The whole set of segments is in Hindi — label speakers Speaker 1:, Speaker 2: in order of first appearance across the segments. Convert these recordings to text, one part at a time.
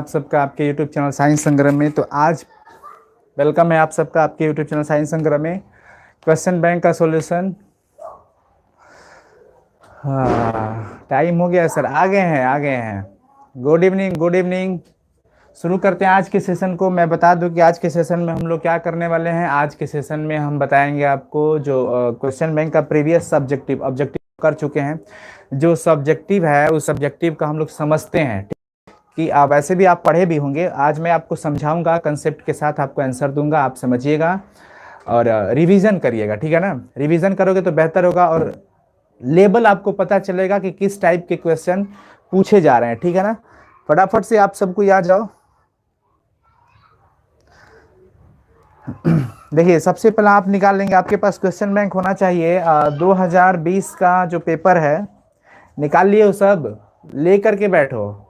Speaker 1: आप सबका आपके YouTube चैनल साइंस संग्राम में। तो आज वेलकम है आप सबका आपके YouTube चैनल साइंस संग्राम में। क्वेश्चन बैंक का सॉल्यूशन। हाँ, टाइम हो गया सर, आ गए हैं। Good evening, good evening. शुरू करते हैं आज के सेशन को। मैं बता दूं कि आज के सेशन में हम लोग क्या करने वाले हैं। आज के सेशन में हम बताएंगे आपको जो क्वेश्चन बैंक का प्रीवियस सब्जेक्टिव ऑब्जेक्टिव कर चुके हैं। जो सब्जेक्टिव है उस सब्जेक्टिव का हम लोग समझते हैं कि आप वैसे भी आप पढ़े भी होंगे। आज मैं आपको समझाऊंगा, कंसेप्ट के साथ आपको आंसर दूंगा, आप समझिएगा और रिवीजन करिएगा, ठीक है ना। रिवीजन करोगे तो बेहतर होगा और लेवल आपको पता चलेगा कि किस टाइप के क्वेश्चन पूछे जा रहे हैं, ठीक है ना। फटाफट से आप सबको याद जाओ। देखिए, सबसे पहले आप निकाल लेंगे, आपके पास क्वेश्चन बैंक होना चाहिए 2020 का जो पेपर है, निकाल लिए वो सब, ले करके बैठो।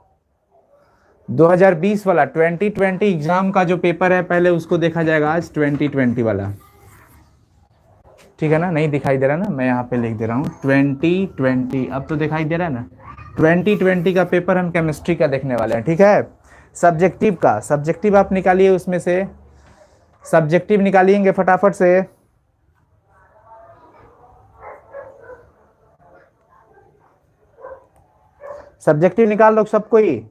Speaker 1: 2020 वाला 2020 एग्जाम का जो पेपर है पहले उसको देखा जाएगा आज, 2020 वाला, ठीक है ना। नहीं दिखाई दे रहा ना, मैं यहाँ पे लिख दे रहा हूँ 2020। अब तो दिखाई दे रहा है ना। 2020 का पेपर हम केमिस्ट्री का देखने वाले हैं, ठीक है। सब्जेक्टिव का, सब्जेक्टिव आप निकालिए, उसमें से सब्जेक्टिव निकालिएंगे फटाफट से। सब्जेक्टिव निकाल लो सबको ही।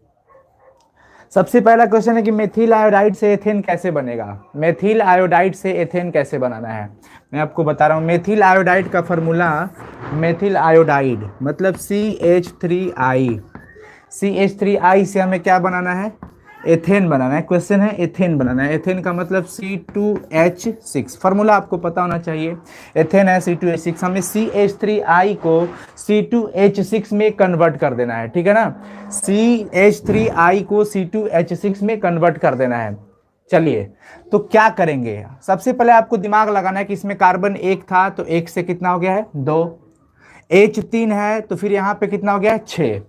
Speaker 1: सबसे पहला क्वेश्चन है कि मेथिल आयोडाइड से एथेन कैसे बनेगा। मेथिल आयोडाइड से एथेन कैसे बनाना है, मैं आपको बता रहा हूँ। मेथिल आयोडाइड का फॉर्मूला, मेथिल आयोडाइड मतलब CH3I। CH3I से हमें क्या बनाना है, एथेन बनाना है। क्वेश्चन है एथेन बनाना है। एथेन का मतलब C2H6, फार्मूला आपको पता होना चाहिए। एथेन है C2H6, हमें CH3I को C2H6 में कन्वर्ट कर देना है, ठीक है ना। CH3I को C2H6 में कन्वर्ट कर देना है। चलिए, तो क्या करेंगे। सबसे पहले आपको दिमाग लगाना है कि इसमें कार्बन 1 था तो 1 से कितना हो गया है 2, H3 है तो फिर यहाँ पे कितना हो गया है 6।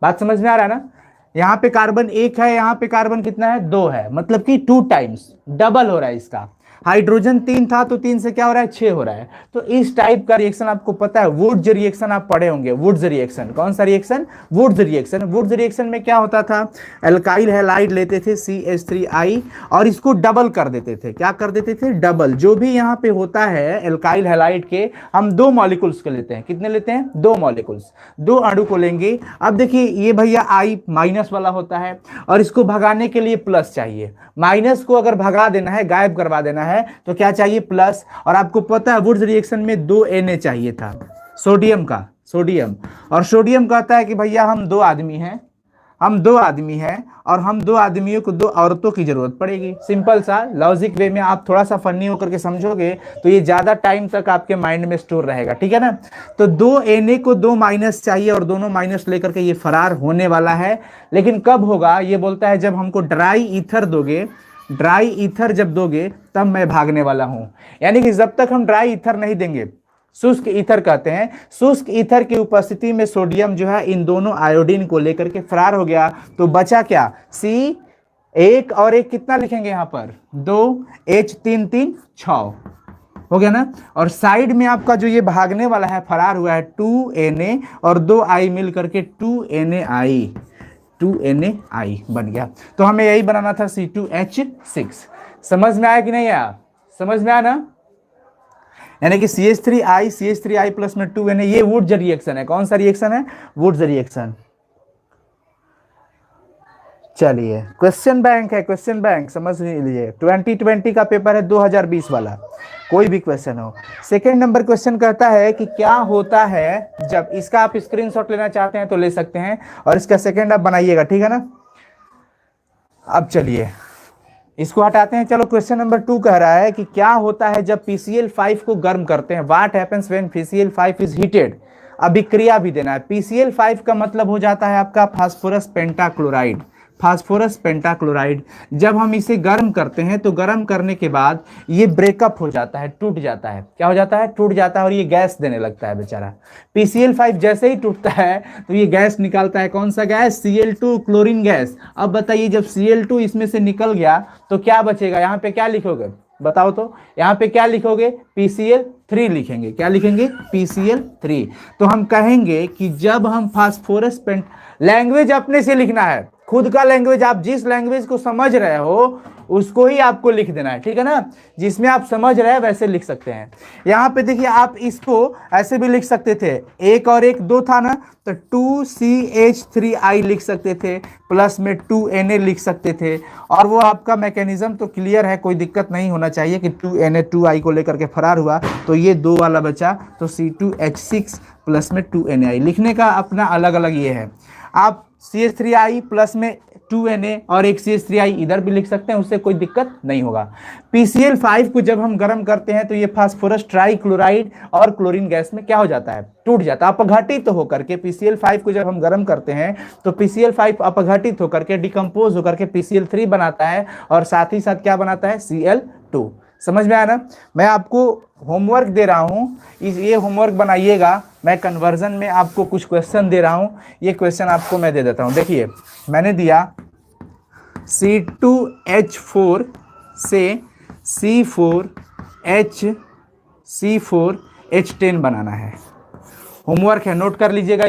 Speaker 1: बात समझ में आ रहा है ना। यहाँ पे कार्बन 1 है, यहाँ पे कार्बन कितना है 2 है, मतलब कि 2 टाइम्स डबल हो रहा है इसका। हाइड्रोजन 3 था तो 3 से क्या हो रहा है 6 हो रहा है। तो इस टाइप का रिएक्शन आपको पता है, वुड्स रिएक्शन आप पढ़े होंगे। वुड्स रिएक्शन, कौन सा reaction, Wurtz reaction. Wurtz reaction में क्या होता था, एल्काइल हैलाइड लेते थे CH3I और इसको डबल कर देते थे। क्या कर देते थे, डबल। जो भी यहाँ पे होता है एल्काइल हैलाइड के, हम 2 मॉलिक्यूल्स को लेते हैं। कितने लेते हैं, 2 मॉलिक्यूल्स, 2 अणु को लेंगे। अब देखिए ये भैया I माइनस वाला होता है और इसको भगाने के लिए प्लस चाहिए। माइनस को अगर भगा देना है, गायब करवा देना है, तो क्या चाहिए, प्लस। और आपको पता है वुड्स रिएक्शन में 2 Na चाहिए था, सोडियम का, सोडियम। और सोडियम कहता है कि भैया हम 2 आदमी हैं, हम 2 आदमी हैं और हम 2 आदमियों को 2 औरतों की जरूरत पड़ेगी। सिंपल सा लॉजिक वे में आप थोड़ा सा फनी होकर के समझोगे तो ये ज्यादा टाइम तक आपके माइंड में स्टोर रहेगा, ठीक है ना। तो 2 Na को 2 माइनस चाहिए और दोनों माइनस लेकर के ये फरार होने वाला है। लेकिन कब होगा, ये बोलता है जब हमको ड्राई ईथर दोगे, ड्राई ईथर जब दोगे तब मैं भागने वाला हूं। यानी कि जब तक हम ड्राई ईथर नहीं देंगे, शुष्क ईथर कहते हैं, शुष्क ईथर की उपस्थिति में सोडियम जो है इन दोनों आयोडीन को लेकर के फरार हो गया। तो बचा क्या, C, 1 और 1 कितना लिखेंगे यहाँ पर 2, H3 3 6 हो गया ना। और साइड में आपका जो ये भागने वाला है, फरार हुआ है 2 Na और 2 I मिल करके 2 NaI, 2 NaI बन गया। तो हमें यही बनाना था C2H6। समझ में आया कि नहीं आया, समझ में आया ना। यानी कि CH3I प्लस में 2 Na, ये वुड्स रिएक्शन है। कौन सा रिएक्शन है, वुड्स रिएक्शन। चलिए, क्वेश्चन बैंक है, क्वेश्चन बैंक समझ लीजिए। 2020 का पेपर है 2020 वाला, कोई भी क्वेश्चन हो। सेकेंड नंबर क्वेश्चन कहता है कि क्या होता है जब, इसका आप स्क्रीनशॉट लेना चाहते हैं तो ले सकते हैं और इसका सेकेंड आप बनाइएगा, ठीक है ना। अब चलिए इसको हटाते हैं। चलो, क्वेश्चन नंबर 2 कह रहा है कि क्या होता है जब PCl5 को गर्म करते हैं। What happens when PCl5 is heated. अभिक्रिया भी देना है। PCl5 का मतलब हो जाता है आपका फास्फोरस पेंटाक्लोराइड, फास्फोरस पेंटाक्लोराइड। जब हम इसे गर्म करते हैं तो गर्म करने के बाद ये ब्रेकअप हो जाता है, टूट जाता है। क्या हो जाता है, टूट जाता है और ये गैस देने लगता है बेचारा। PCl5 जैसे ही टूटता है तो ये गैस निकालता है। कौन सा गैस, Cl2, क्लोरीन गैस। अब बताइए जब Cl2 इसमें से निकल गया तो क्या बचेगा, यहाँ पे क्या लिखोगे बताओ तो। यहाँ पे क्या लिखोगे, PCl3 लिखेंगे। क्या लिखेंगे, PCl3। तो हम कहेंगे कि जब हम फास्फोरस पेंट, लैंग्वेज अपने से लिखना है, खुद का लैंग्वेज, आप जिस लैंग्वेज को समझ रहे हो उसको ही आपको लिख देना है, ठीक है ना। जिसमें आप समझ रहे हैं वैसे लिख सकते हैं। यहाँ पे देखिए आप इसको ऐसे भी लिख सकते थे, एक और एक दो था ना, तो 2CH3I लिख सकते थे, प्लस में 2Na लिख सकते थे। और वो आपका मैकेनिज्म तो क्लियर है, कोई दिक्कत नहीं होना चाहिए कि 2Na 2I को लेकर के फरार हुआ तो ये दो वाला बचा, तो C2H6 प्लस में 2Na। लिखने का अपना अलग अलग ये है। आप CH3I प्लस में 2Na और एक CH3I इधर भी लिख सकते हैं, उससे कोई दिक्कत नहीं होगा। PCl5 को जब हम गर्म करते हैं तो ये फास्फोरस ट्राइक्लोराइड और क्लोरीन गैस में क्या हो जाता है, टूट जाता है, अपघटित होकर के। PCl5 को जब हम गर्म करते हैं तो PCl5 अपघटित होकर के डिकम्पोज होकर के PCl3 बनाता है और साथ ही साथ क्या बनाता है, Cl2। समझ में आया ना। मैं आपको होमवर्क दे रहा हूं, ये होमवर्क बनाइएगा। मैं कन्वर्जन में आपको कुछ क्वेश्चन दे रहा हूं, ये क्वेश्चन आपको मैं दे देता हूं। देखिए मैंने दिया C2H4 से C4H10 बनाना है। होमवर्क है, नोट कर लीजिएगा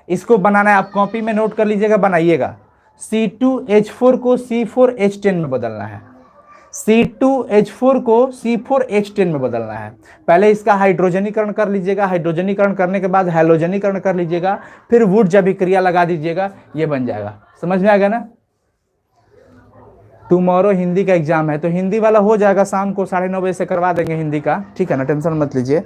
Speaker 1: इसको बनाना है, आप कॉपी में नोट कर लीजिएगा, बनाइएगा। C2H4 को C4H10 में बदलना है, C2H4 को C4H10 में बदलना है। पहले इसका हाइड्रोजनीकरण कर लीजिएगा, हाइड्रोजनीकरण करने के बाद हैलोजनीकरण कर लीजिएगा, फिर वुड्स अभिक्रिया लगा दीजिएगा, ये बन जाएगा। समझ में आ गया ना। टुमारो हिंदी का एग्जाम है तो हिंदी वाला हो जाएगा, शाम को 9:30 बजे से करवा देंगे हिंदी का, ठीक है ना, टेंशन मत लीजिए।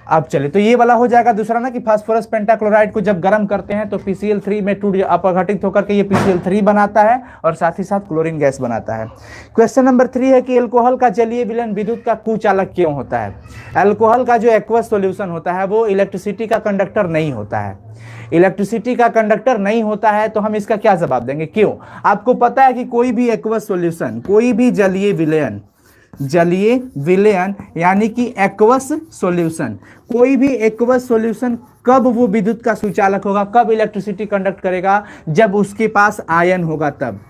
Speaker 1: अब चलिए, तो ये वाला हो जाएगा। दूसरा ना कि फास्फोरस पेंटाक्लोराइड को जब गर्म करते हैं तो PCl3 में टूट अपघटित होकर के ये PCl3 बनाता है और साथ ही साथ क्लोरीन गैस बनाता है। क्वेश्चन नंबर 3 है कि एल्कोहल का जलीय विलयन विद्युत का कुचालक क्यों होता है। एल्कोहल का जो एक्वस सॉल्यूशन होता है वो इलेक्ट्रिसिटी का कंडक्टर नहीं होता है, इलेक्ट्रिसिटी का कंडक्टर नहीं होता है, तो हम इसका क्या जवाब देंगे, क्यों। आपको पता है कि कोई भी एक्वस सॉल्यूशन, कोई भी जलीय विलयन यानी कि एक्वस सॉल्यूशन, कोई भी एक्वस सॉल्यूशन कब वो विद्युत का सुचालक होगा, कब इलेक्ट्रिसिटी कंडक्ट करेगा, जब उसके पास आयन होगा तब।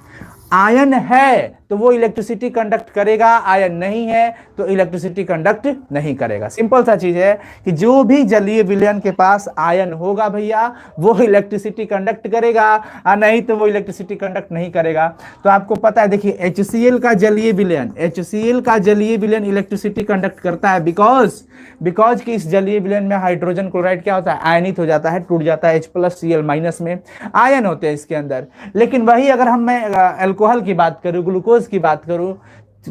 Speaker 1: आयन है तो वो इलेक्ट्रिसिटी कंडक्ट करेगा, आयन नहीं है तो इलेक्ट्रिसिटी कंडक्ट नहीं करेगा। सिंपल सा चीज है कि जो भी जलीय विलयन के पास आयन होगा भैया वो इलेक्ट्रिसिटी कंडक्ट करेगा, और नहीं तो वो इलेक्ट्रिसिटी कंडक्ट नहीं करेगा। तो आपको पता है, देखिए HCl का जलीय विलयन इलेक्ट्रिसिटी कंडक्ट करता है, बिकॉज कि इस जलीय विलयन में हाइड्रोजन क्लोराइड क्या होता है, आयनित हो जाता है, टूट जाता है, H+Cl- में आयन होते हैं इसके अंदर। लेकिन वही अगर मैं अल्कोहल की बात करूं, ग्लूकोज की बात करूं,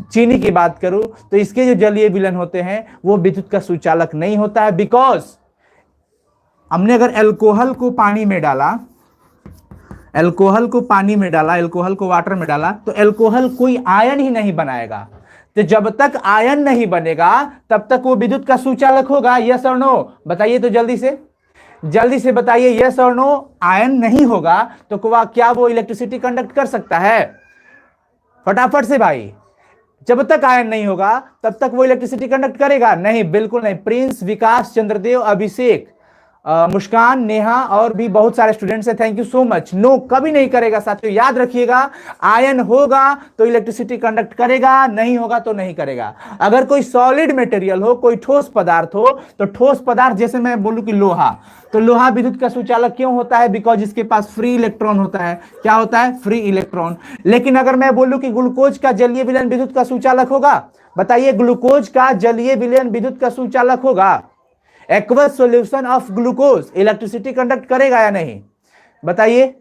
Speaker 1: चीनी की बात करूं, तो इसके जो जलीय विलयन होते हैं वो विद्युत का सुचालक नहीं होता है। बिकॉज हमने अगर अल्कोहल को पानी में डाला, अल्कोहल को वाटर में डाला, तो अल्कोहल कोई आयन ही नहीं बनाएगा। तो जब तक आयन नहीं बनेगा तब तक वो विद्युत का सुचालक होगा। यस और नो बताइए, तो जल्दी से बताइए, यस और नो। आयन नहीं होगा तो क्या वो इलेक्ट्रिसिटी कंडक्ट कर सकता है, फटाफट से भाई। जब तक आयन नहीं होगा तब तक वो इलेक्ट्रिसिटी कंडक्ट करेगा नहीं, बिल्कुल नहीं। प्रिंस, विकास, चंद्रदेव, अभिषेक, मुस्कान, नेहा और भी बहुत सारे स्टूडेंट्स हैं, thank you so much. No, कभी नहीं करेगा साथियों, याद रखिएगा। आयन होगा तो इलेक्ट्रिसिटी कंडक्ट करेगा, नहीं होगा तो नहीं करेगा। अगर कोई सॉलिड मटेरियल हो, कोई ठोस पदार्थ हो, तो ठोस पदार्थ जैसे मैं बोलूं कि लोहा, तो लोहा विद्युत का सुचालक क्यों होता है, बिकॉज इसके पास फ्री इलेक्ट्रॉन होता है। क्या होता है, फ्री इलेक्ट्रॉन। लेकिन अगर मैं बोलूं कि ग्लूकोज का जलीय विलयन विद्युत का सुचालक होगा, बताइए, ग्लूकोज का जलीय विलयन विद्युत का सुचालक होगा। Aqueous solution of glucose electricity conduct करेगा या नहीं, बताइए।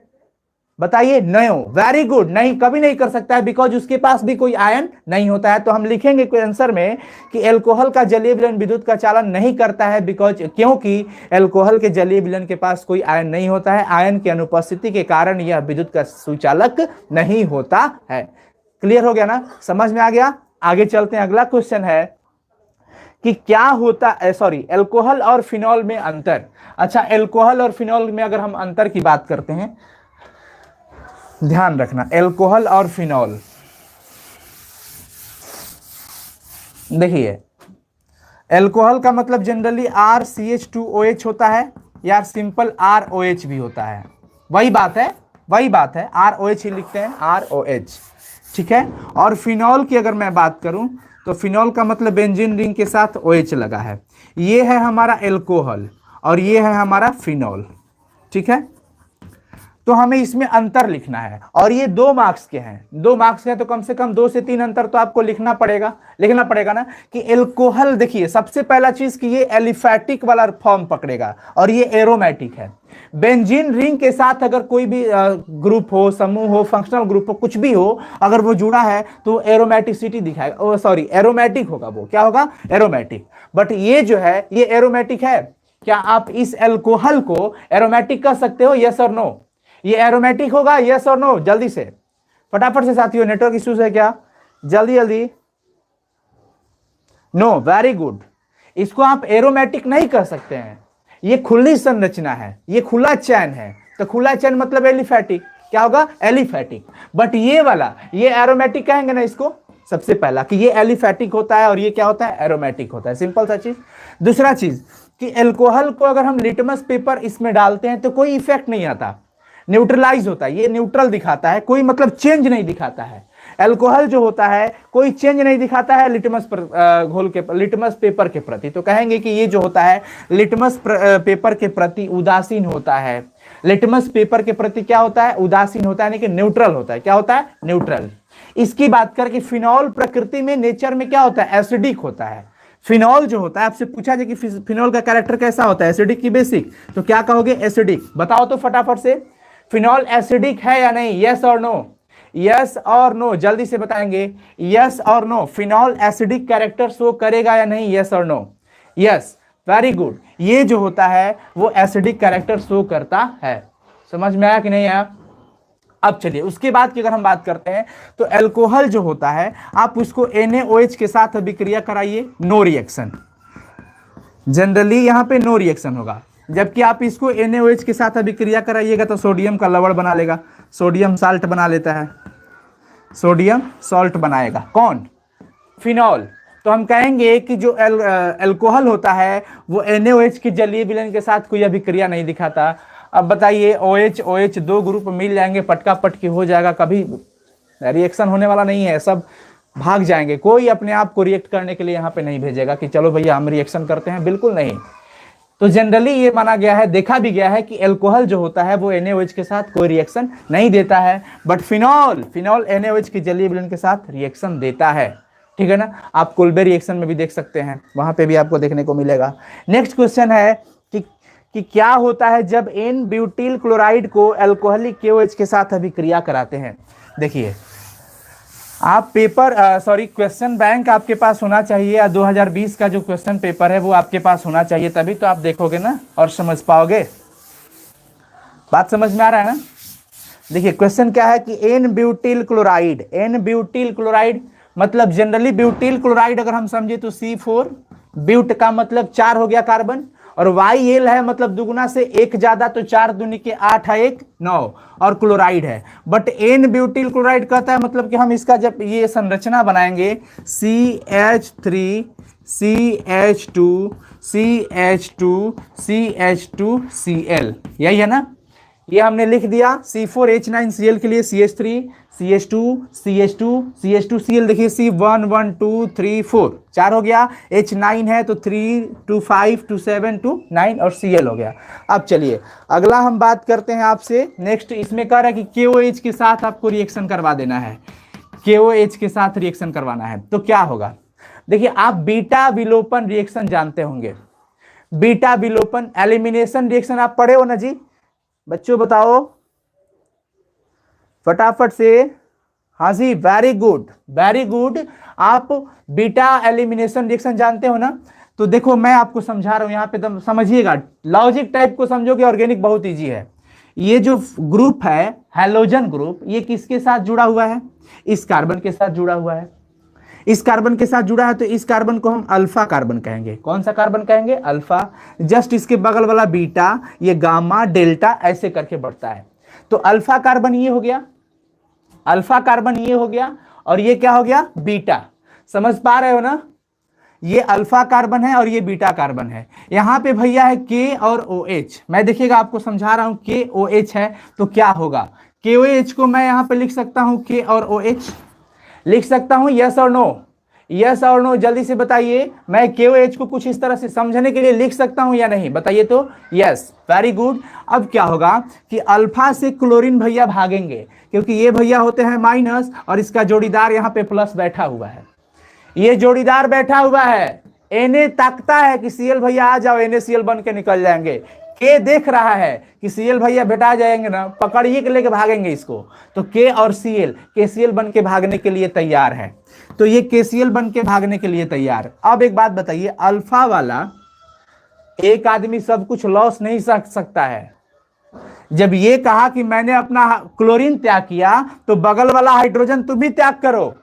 Speaker 1: नो, वेरी गुड, नहीं, कभी नहीं कर सकता है, बिकॉज उसके पास भी कोई आयन नहीं होता है। तो हम लिखेंगे कोई आंसर में कि एल्कोहल का जलीय विलयन विद्युत का चालन नहीं करता है, क्योंकि एल्कोहल के जलीय विलयन के पास कोई आयन नहीं होता है। आयन की अनुपस्थिति के कारण यह विद्युत का सुचालक नहीं होता है। क्लियर हो गया ना, समझ में आ गया। आगे चलते हैं, अगला क्वेश्चन है कि क्या होता है, एल्कोहल और फिनॉल में अंतर। अच्छा, एल्कोहल और फिनॉल में अगर हम अंतर की बात करते हैं, ध्यान रखना, एल्कोहल और फिनॉल, देखिए एल्कोहल का मतलब जनरली RCH2OH होता है या सिंपल ROH भी होता है। वही बात है, ROH ही लिखते हैं, ROH, ठीक है। और फिनॉल की अगर मैं बात करूं तो फिनॉल का मतलब बेंजीन रिंग के साथ OH लगा है। ये है हमारा एल्कोहल और ये है हमारा फिनॉल, ठीक है। तो हमें इसमें अंतर लिखना है, और ये 2 मार्क्स के हैं, 2 मार्क्स के हैं, तो कम से कम 2 से 3 अंतर तो आपको लिखना पड़ेगा ना। कि एल्कोहल, देखिए सबसे पहला चीज कि ये एलिफैटिक वाला फॉर्म पकड़ेगा और ये एरोमेटिक है। बेंजीन रिंग के साथ अगर कोई भी ग्रुप हो, समूह हो, फंक्शनल ग्रुप हो, कुछ भी हो, अगर वो जुड़ा है तो एरोमेटिसिटी दिखाएगा, सॉरी एरोमेटिक होगा, वो क्या होगा, एरोमेटिक। बट ये जो है ये एरोमेटिक है। क्या आप इस एल्कोहल को एरोमेटिक कर सकते हो, यस और नो? ये एरोमेटिक होगा, यस और नो? जल्दी से, फटाफट से साथियों, नेटवर्क इश्यूज है क्या? जल्दी जल्दी। No, very good. इसको आप एरोमेटिक नहीं कर सकते हैं, ये खुली संरचना है, ये खुला चैन है, तो खुला चैन मतलब एलिफैटिक, क्या होगा, एलिफैटिक। बट ये वाला, ये एरोमेटिक कहेंगे ना इसको, सबसे पहला कि ये एलिफैटिक होता है और ये क्या होता है, एरोमेटिक होता है। सिंपल सा चीज। दूसरा चीज कि एल्कोहल को अगर हम लिटमस पेपर इसमें डालते हैं तो कोई इफेक्ट नहीं आता, न्यूट्रलाइज होता है, ये न्यूट्रल दिखाता है, कोई मतलब चेंज नहीं दिखाता है। एल्कोहल जो होता है कोई चेंज नहीं दिखाता है लिटमस घोल के, लिटमस पेपर के प्रति। तो कहेंगे कि ये जो होता है लिटमस पेपर के प्रति उदासीन होता है। लिटमस पेपर के प्रति क्या होता है, उदासीन होता है, यानी कि न्यूट्रल होता है। क्या होता है, न्यूट्रल। इसकी बात करके फिनॉल प्रकृति में, नेचर में क्या होता है, एसिडिक होता है। फिनॉल जो होता है, आपसे पूछा जाए कि फिनॉल का कैरेक्टर कैसा होता है, एसिडिक की बेसिक, तो क्या कहोगे, एसिडिक। बताओ तो फटाफट से, फिनॉल एसिडिक है या नहीं, यस और नो? यस और नो, जल्दी से बताएंगे, यस और no. Phenol acidic character show करेगा या नहीं, यस और नो? Yes, very good. ये जो होता है वो एसिडिक कैरेक्टर शो करता है। समझ में आया कि नहीं आया? अब चलिए उसके बाद की अगर हम बात करते हैं तो एल्कोहल जो होता है आप उसको NaOH के साथ अभिक्रिया कराइए, नो रिएक्शन। जनरली यहां पे नो रिएक्शन होगा, जबकि आप इसको NaOH के साथ अभिक्रिया कराइएगा तो सोडियम का लवण बना लेगा, सोडियम साल्ट बना लेता है, सोडियम सॉल्ट बनाएगा। कौन, फिनॉल। तो हम कहेंगे कि जो एल्कोहल होता है वो NaOH के जलीय विलयन के साथ कोई अभिक्रिया नहीं दिखाता। अब बताइए, OH OH 2 ग्रुप मिल जाएंगे, पटका पटकी हो जाएगा, कभी रिएक्शन होने वाला नहीं है, सब भाग जाएंगे। कोई अपने आप को रिएक्ट करने के लिए यहाँ पे नहीं भेजेगा कि चलो भैया हम रिएक्शन करते हैं, बिल्कुल नहीं। तो जनरली ये माना गया है, देखा भी गया है कि एल्कोहल जो होता है वो NaOH के साथ कोई रिएक्शन नहीं देता है, बट फिनॉल NaOH के जलीय विलयन के साथ रिएक्शन देता है। ठीक है ना? आप कोल्बे रिएक्शन में भी देख सकते हैं, वहां पे भी आपको देखने को मिलेगा। नेक्स्ट क्वेश्चन है कि क्या होता है जब N ब्यूटिल क्लोराइड को अल्कोहलिक KOH के साथ अभिक्रिया कराते हैं। देखिए आप पेपर क्वेश्चन बैंक आपके पास होना चाहिए, या 2020 का जो क्वेश्चन पेपर है वो आपके पास होना चाहिए, तभी तो आप देखोगे ना और समझ पाओगे। बात समझ में आ रहा है ना? देखिए क्वेश्चन क्या है कि N ब्यूटिल क्लोराइड मतलब जनरली ब्यूटिल क्लोराइड अगर हम समझे तो C4, ब्यूट का मतलब 4 हो गया कार्बन, और YL है मतलब दुगुना से 1 ज्यादा, तो 4 दूनी के 8 है 1 9, और क्लोराइड है। बट N ब्यूटिल क्लोराइड कहता है मतलब कि हम इसका जब ये संरचना बनाएंगे CH3 CH2 CH2 CH2 Cl, यही है ना? ये हमने लिख दिया C4H9Cl के लिए CH3 CH2 CH2 CH2 Cl, देखिए C1 1 2 3 4 4 हो गया, H9 है तो 3 2 5 2 7 2 9 और Cl हो गया। अब चलिए अगला हम बात करते हैं आपसे। नेक्स्ट इसमें कह रहा है कि KOH के साथ आपको रिएक्शन करवा देना है, KOH के साथ रिएक्शन करवाना है, तो क्या होगा? देखिए आप बीटा विलोपन रिएक्शन जानते होंगे, बीटा विलोपन एलिमिनेशन रिएक्शन आप पढ़े हो ना जी बच्चों, बताओ फटाफट से। हाँ जी, वेरी गुड। आप बीटा एलिमिनेशन रिएक्शन जानते हो ना? तो देखो मैं आपको समझा रहा हूं, यहाँ पे समझिएगा, लॉजिक टाइप को समझोगे, ऑर्गेनिक बहुत इजी है। ये जो ग्रुप है हैलोजन ग्रुप, ये किसके साथ जुड़ा हुआ है? इस कार्बन के साथ जुड़ा हुआ है। इस कार्बन के साथ जुड़ा है तो इस कार्बन को हम अल्फा कार्बन कहेंगे। कौन सा कार्बन कहेंगे? अल्फा। जस्ट इसके बगल वाला बीटा, ये गामा डेल्टा ऐसे करके बढ़ता है, तो अल्फा कार्बन ये हो गया, अल्फा कार्बन ये हो गया, और ये क्या हो गया? बीटा। समझ पा रहे हो ना? ये अल्फा कार्बन है और ये बीटा कार्बन है। यहां पे भैया है K और OH, मैं देखिएगा आपको समझा रहा हूं, KOH है तो क्या होगा? KOH को मैं यहां पे लिख सकता हूं K और OH, लिख सकता हूं, यस और नो? यस और नो जल्दी से बताइए। मैं KOH को कुछ इस तरह से समझने के लिए लिख सकता हूं या नहीं, बताइए तो। Yes, very good. अब क्या होगा कि अल्फा से क्लोरीन भैया भागेंगे, क्योंकि ये भैया होते हैं माइनस और इसका जोड़ीदार यहां पे प्लस बैठा हुआ है। ये जोड़ीदार बैठा हुआ है, Na ताकता है कि Cl भैया आ जाओ, NaCl बन के निकल जाएंगे। K देख रहा है कि Cl भैया बेटा जाएंगे ना, पकड़िए के लेके भागेंगे इसको। तो K और Cl, KCl बन के भागने के लिए तैयार है। तो ये KCl बन के भागने के लिए तैयार। अब एक बात बताइए, अल्फा वाला एक आदमी सब कुछ लॉस नहीं सकता है। जब ये कहा कि मैंने अपना क्लोरीन त्याग किया, तो बगल वाला हाइड्रोजन तुम भी त्याग करो।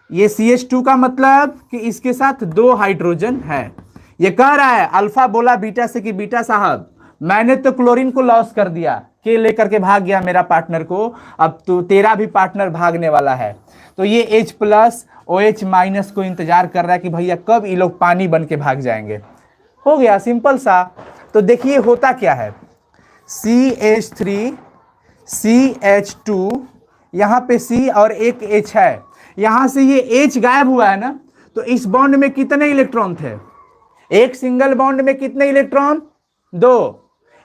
Speaker 1: ये CH2 का मतलब कि इसके साथ 2 हाइड्रोजन है। ये कह रहा है, अल्फा बोला बीटा से कि बीटा साहब मैंने तो क्लोरीन को लॉस कर दिया, के लेकर के भाग गया मेरा पार्टनर को, अब तो तेरा भी पार्टनर भागने वाला है। तो ये H प्लस OH माइनस को इंतजार कर रहा है कि भैया कब ये लोग पानी बन के भाग जाएंगे। हो गया सिंपल सा। तो देखिए होता क्या है, CH3 CH2, यहां पे C और एक H है, यहां से ये H गायब हुआ है ना, तो इस बॉन्ड में कितने इलेक्ट्रॉन थे? एक सिंगल बॉन्ड में कितने इलेक्ट्रॉन? 2।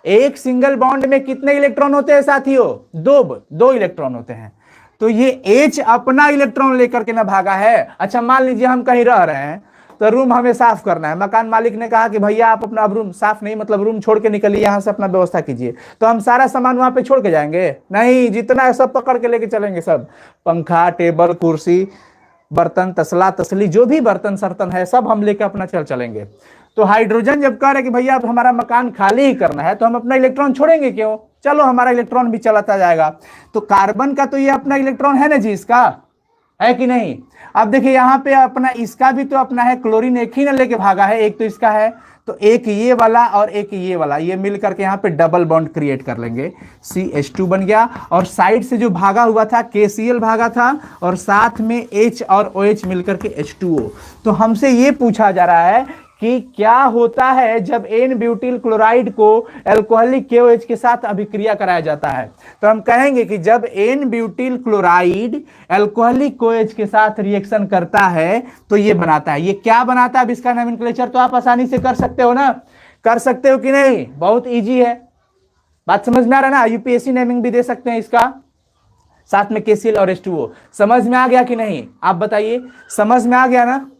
Speaker 1: एक सिंगल बॉन्ड में कितने इलेक्ट्रॉन होते हैं साथियों? 2 इलेक्ट्रॉन होते हैं। तो ये H अपना इलेक्ट्रॉन लेकर के ना भागा है। अच्छा मान लीजिए हम कहीं रह रहे हैं, तो रूम हमें साफ करना है। मकान मालिक ने कहा कि भैया आप अपना रूम साफ नहीं, मतलब रूम छोड़ के निकलिए, यहां से अपना व्यवस्था कीजिए। तो हम सारा सामान वहां पे छोड़ के जाएंगे? नहीं, जितना है सब पकड़ के लेके चलेंगे। सब पंखा, टेबल, कुर्सी, बर्तन, तसला तसली, जो भी बर्तन सर्तन है सब हम लेके अपना चलेंगे। तो हाइड्रोजन जब कह रहे कि भैया अब हमारा मकान खाली ही करना है, तो हम अपना इलेक्ट्रॉन छोड़ेंगे क्यों? चलो हमारा इलेक्ट्रॉन भी चलाता जाएगा। तो कार्बन का तो ये अपना इलेक्ट्रॉन है ना जी, इसका है कि नहीं? अब देखिए यहाँ पे अपना इसका भी तो अपना है, क्लोरीन एक ही ना लेके भागा है, एक तो इसका है, तो एक ये वाला और एक ये वाला, ये मिल करके यहाँ पे डबल बॉन्ड क्रिएट कर लेंगे, CH2 बन गया। और साइड से जो भागा हुआ था KCl भागा था, और साथ में H और OH मिलकर के H2O। तो हमसे ये पूछा जा रहा है कि क्या होता है जब N ब्यूटिल क्लोराइड को एल्कोहलिक KOH के साथ अभिक्रिया कराया जाता है। तो हम कहेंगे कि जब N butyl chloride alcoholic KOH के साथ रिएक्शन करता है तो ये बनाता है। ये क्या बनाता है? अब इसका नोमेनक्लेचर तो आप आसानी से कर सकते हो ना, कर सकते हो कि नहीं? बहुत इजी है, बात समझ में आ रहा है ना? UPSC नेमिंग भी दे सकते हैं इसका, साथ में KCl और H2O। समझ में आ गया कि नहीं? आप बताइए, समझ में आ गया ना?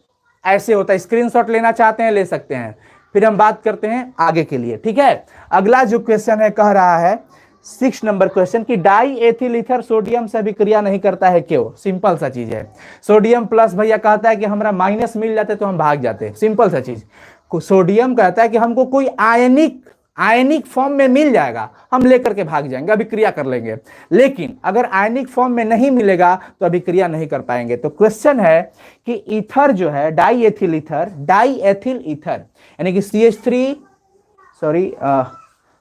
Speaker 1: ऐसे होता है। स्क्रीनशॉट लेना चाहते हैं ले सकते हैं, फिर हम बात करते हैं आगे के लिए, ठीक है। अगला जो क्वेश्चन है, कह रहा है 6 नंबर क्वेश्चन कि डाई एथिल ईथर सोडियम से अभिक्रिया नहीं करता है, क्यों? सिंपल सा चीज है। सोडियम प्लस भैया कहता है कि हमारा माइनस मिल जाते तो हम भाग जाते, सिंपल सा चीज। सोडियम कहता है कि हमको कोई आयनिक फॉर्म में मिल जाएगा, हम लेकर के भाग जाएंगे, अभिक्रिया कर लेंगे। लेकिन अगर आयनिक फॉर्म में नहीं मिलेगा तो अभिक्रिया नहीं कर पाएंगे। तो क्वेश्चन है कि ईथर जो है, डाई एथिल ईथर यानी कि CH3, सॉरी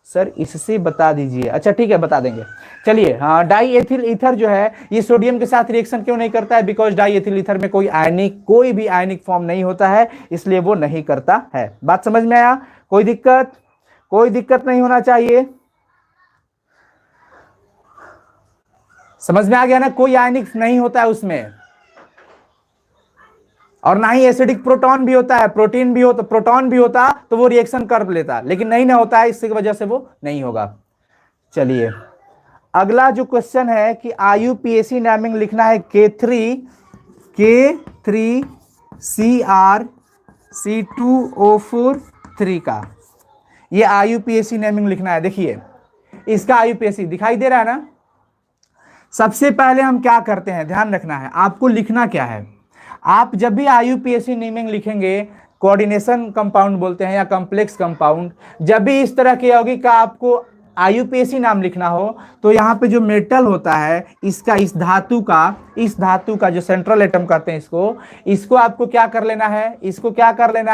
Speaker 1: सर इससे बता दीजिए। अच्छा ठीक है, बता देंगे, चलिए। हाँ, डाई एथिल ईथर जो है ये सोडियम के साथ रिएक्शन क्यों नहीं करता है? बिकॉज डाई एथिल ईथर में कोई भी आयनिक फॉर्म नहीं होता है, इसलिए वो नहीं करता है। बात समझ में आया? कोई दिक्कत नहीं होना चाहिए। समझ में आ गया ना? कोई आयनिक नहीं होता है उसमें, और ना ही एसिडिक प्रोटॉन भी होता है, प्रोटॉन भी होता तो वो रिएक्शन कर लेता, लेकिन नहीं ना होता है, इसकी वजह से वो नहीं होगा। चलिए अगला जो क्वेश्चन है कि IUPAC नेमिंग लिखना है K3CrC2O4 3 का, ये IUPAC नेमिंग लिखना है। देखिए इसका IUPAC दिखाई दे रहा है ना? सबसे पहले हम क्या करते हैं, ध्यान रखना है, आपको लिखना क्या है। आप जब भी IUPAC नेमिंग लिखेंगे, कोऑर्डिनेशन कंपाउंड बोलते हैं या कॉम्प्लेक्स कंपाउंड, जब भी इस तरह के यौगिक का आपको IUPAC नाम लिखना हो, तो यहाँ पे जो मेटल होता है इसका, इस धातु का जो सेंट्रल एटम कहते हैं इसको आपको क्या कर लेना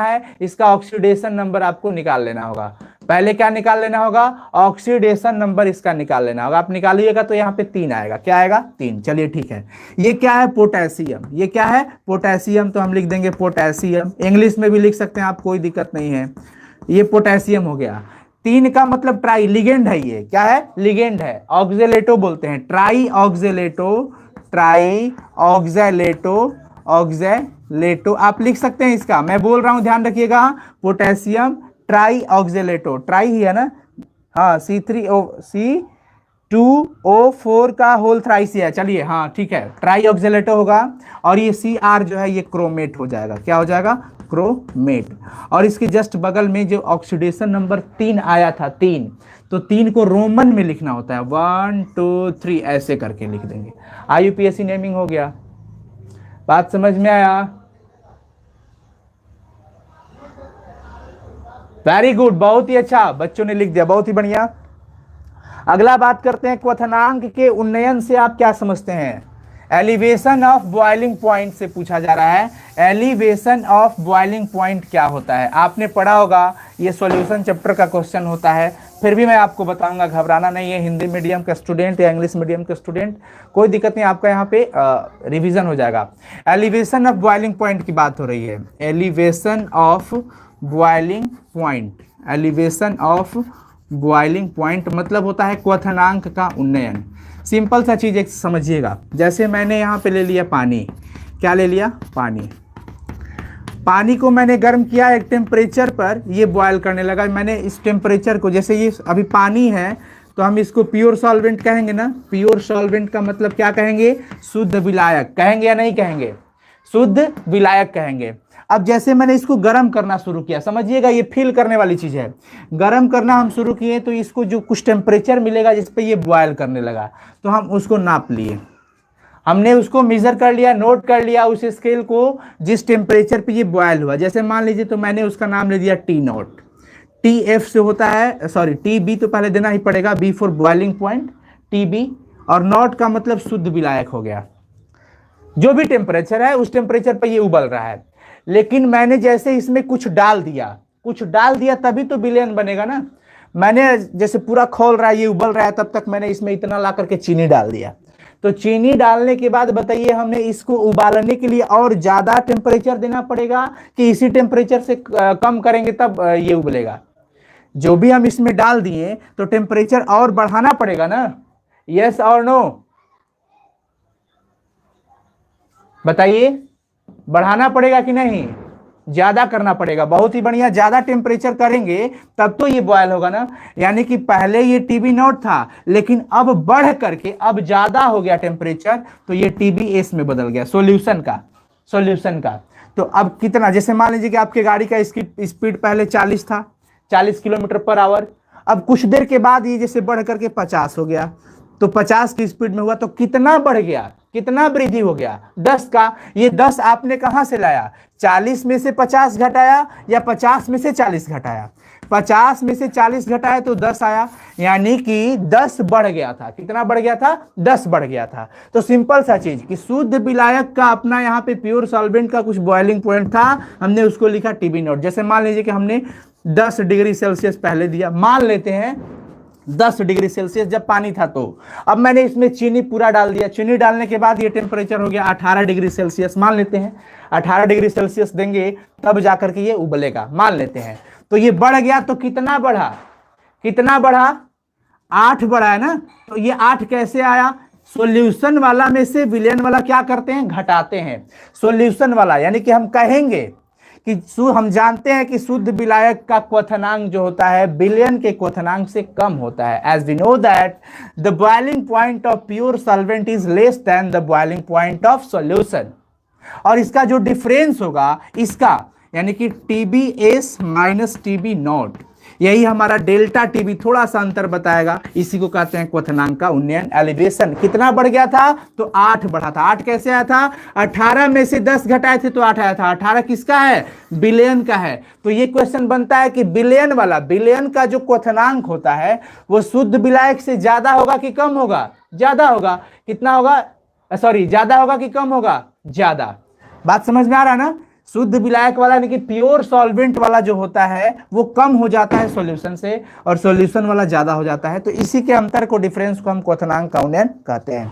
Speaker 1: है, इसका ऑक्सीडेशन नंबर आपको निकाल लेना होगा। पहले क्या निकाल लेना होगा? ऑक्सीडेशन नंबर इसका निकाल लेना होगा। आप निकालिएगा तो यहाँ पे 3 आएगा। क्या आएगा? 3। चलिए ठीक है। ये क्या है? पोटेशियम। ये क्या है? पोटेशियम। तो हम लिख देंगे पोटेशियम, इंग्लिश में भी लिख सकते हैं आप, कोई दिक्कत नहीं है। ये पोटेशियम हो गया। 3 का मतलब ट्राई, लिगेंड है। ये क्या है? लिगेंड है, ऑक्जेलेटो बोलते हैं, ट्राई ऑक्जेलेटो ऑक्जेलेटो आप लिख सकते हैं इसका, मैं बोल रहा हूं ध्यान रखिएगा, पोटेशियम ट्राई ऑक्जेलेटो, ट्राई ही है ना, हाँ C2O4 का होल थ्राइस है, चलिए हाँ ठीक है, ट्राई ऑक्जेलेटो होगा। और ये Cr जो है ये क्रोमेट हो जाएगा, क्या हो जाएगा, क्रोमेट। और इसके जस्ट बगल में जो ऑक्सीडेशन नंबर 3 आया था, 3, तो 3 को रोमन में लिखना होता है, 1 2 3 ऐसे करके लिख देंगे। IUPAC नेमिंग हो गया, बात समझ में आया? वेरी गुड, बहुत ही अच्छा, बच्चों ने लिख दिया, बहुत ही बढ़िया। अगला बात करते हैं क्वथनांक के उन्नयन से आप क्या समझते हैं। एलिवेशन ऑफ बॉइलिंग पॉइंट से पूछा जा रहा है, एलिवेशन ऑफ बॉइलिंग पॉइंट क्या होता है। आपने पढ़ा होगा, ये सॉल्यूशन चैप्टर का क्वेश्चन होता है, फिर भी मैं आपको बताऊंगा, घबराना नहीं है। हिंदी मीडियम का स्टूडेंट या इंग्लिश मीडियम का स्टूडेंट, कोई दिक्कत नहीं, आपका यहाँ पे रिवीजन हो जाएगा। एलिवेशन ऑफ बॉइलिंग पॉइंट की बात हो रही है, elevation of boiling point, elevation of boiling point मतलब होता है क्वथनांक का उन्नयन। सिंपल सा चीज़ एक समझिएगा, जैसे मैंने यहाँ पे ले लिया पानी, क्या ले लिया, पानी, पानी को मैंने गर्म किया एक टेम्परेचर पर, ये बॉयल करने लगा। मैंने इस टेम्परेचर को, जैसे ये अभी पानी है तो हम इसको प्योर सॉल्वेंट कहेंगे ना, प्योर सॉल्वेंट का मतलब क्या कहेंगे, शुद्ध विलायक कहेंगे या नहीं कहेंगे, शुद्ध विलायक कहेंगे। अब जैसे मैंने इसको गर्म करना शुरू किया, समझिएगा ये फील करने वाली चीज़ है, गर्म करना हम शुरू किए तो इसको जो कुछ टेम्परेचर मिलेगा जिस पे ये बॉयल करने लगा, तो हम उसको नाप लिए, हमने उसको मेजर कर लिया, नोट कर लिया उस स्केल को जिस टेम्परेचर पे ये बॉयल हुआ। जैसे मान लीजिए तो मैंने उसका नाम ले दिया T0, TF से होता है, सॉरी TB तो पहले देना ही पड़ेगा, B for boiling point, TB, और नॉट का मतलब शुद्ध विलायक हो गया। जो भी टेम्परेचर है उस टेम्परेचर पर ये उबल रहा है, लेकिन मैंने जैसे इसमें कुछ डाल दिया तभी तो विलयन बनेगा ना। मैंने जैसे पूरा खोल रहा है, ये उबल रहा है, तब तक मैंने इसमें इतना ला करके चीनी डाल दिया, तो चीनी डालने के बाद बताइए हमें इसको उबालने के लिए और ज्यादा टेम्परेचर देना पड़ेगा कि इसी टेम्परेचर से कम करेंगे तब ये उबलेगा। जो भी हम इसमें डाल दिए तो टेम्परेचर और बढ़ाना पड़ेगा ना, यस और नो, बताइए, बढ़ाना पड़ेगा कि नहीं, ज्यादा करना पड़ेगा। बहुत ही बढ़िया, ज्यादा टेम्परेचर करेंगे तब तो ये बॉयल होगा ना। यानी कि पहले ये TB0 था, लेकिन अब बढ़ करके अब ज्यादा हो गया टेम्परेचर, तो ये TBS में बदल गया, सॉल्यूशन का। तो अब कितना, जैसे मान लीजिए कि आपके गाड़ी का स्पीड पहले 40 था, 40 किलोमीटर पर आवर, अब कुछ देर के बाद ये जैसे बढ़ करके 50 हो गया, तो 50 की स्पीड में हुआ तो कितना बढ़ गया, कितना वृद्धि हो गया, 10 का। ये 10 आपने कहां से लाया, 40 में से 50 घटाया या 50 में से 40 घटाया, 50 में से 40 घटाया तो 10 आया, यानी कि 10 बढ़ गया था। कितना बढ़ गया था, 10 बढ़ गया था। तो सिंपल सा चीज कि शुद्ध विलायक का अपना यहाँ पे प्योर सॉल्वेंट का कुछ बॉइलिंग पॉइंट था, हमने उसको लिखा TB0। जैसे मान लीजिए कि हमने 10 डिग्री सेल्सियस पहले दिया, मान लेते हैं 10 डिग्री सेल्सियस जब पानी था, तो अब मैंने इसमें चीनी पूरा डाल दिया, चीनी डालने के बाद ये टेम्परेचर हो गया 18 डिग्री सेल्सियस, मान लेते हैं 18 डिग्री सेल्सियस देंगे तब जाकर के ये उबलेगा, मान लेते हैं। तो ये बढ़ गया, तो कितना बढ़ा, 8 बढ़ा है ना। तो ये 8 कैसे आया, सॉल्यूशन वाला में से विलयन वाला क्या करते हैं, घटाते हैं, सॉल्यूशन वाला। यानी कि हम कहेंगे कि हम जानते हैं कि शुद्ध विलायक का क्वथनांक जो होता है विलयन के क्वथनांक से कम होता है। As we know that the boiling point of pure solvent is less than the boiling point of solution. और इसका जो डिफरेंस होगा इसका, यानी कि TBS माइनस TB0, यही हमारा डेल्टा TB, थोड़ा सा अंतर बताएगा, इसी को कहते हैं क्वथनांक का उन्नयन, एलिवेशन। कितना बढ़ गया था, तो 8 बढ़ा था। 8 कैसे आया था, 18 में से 10 घटाए थे तो 8 आया था। 18 किसका है, विलयन का है। तो ये क्वेश्चन बनता है कि विलयन वाला, विलयन का जो क्वथनांक होता है वो शुद्ध विलायक से ज्यादा होगा कि कम होगा, ज्यादा होगा। कितना होगा, सॉरी, ज्यादा होगा कि कम होगा, ज्यादा। बात समझ में आ रहा है ना। शुद्ध विलायक वाला यानी कि प्योर सॉल्वेंट वाला जो होता है वो कम हो जाता है सॉल्यूशन से, और सॉल्यूशन वाला ज्यादा हो जाता है। तो इसी के अंतर को, डिफरेंस को हम क्वथनांक का उन्नयन कहते हैं।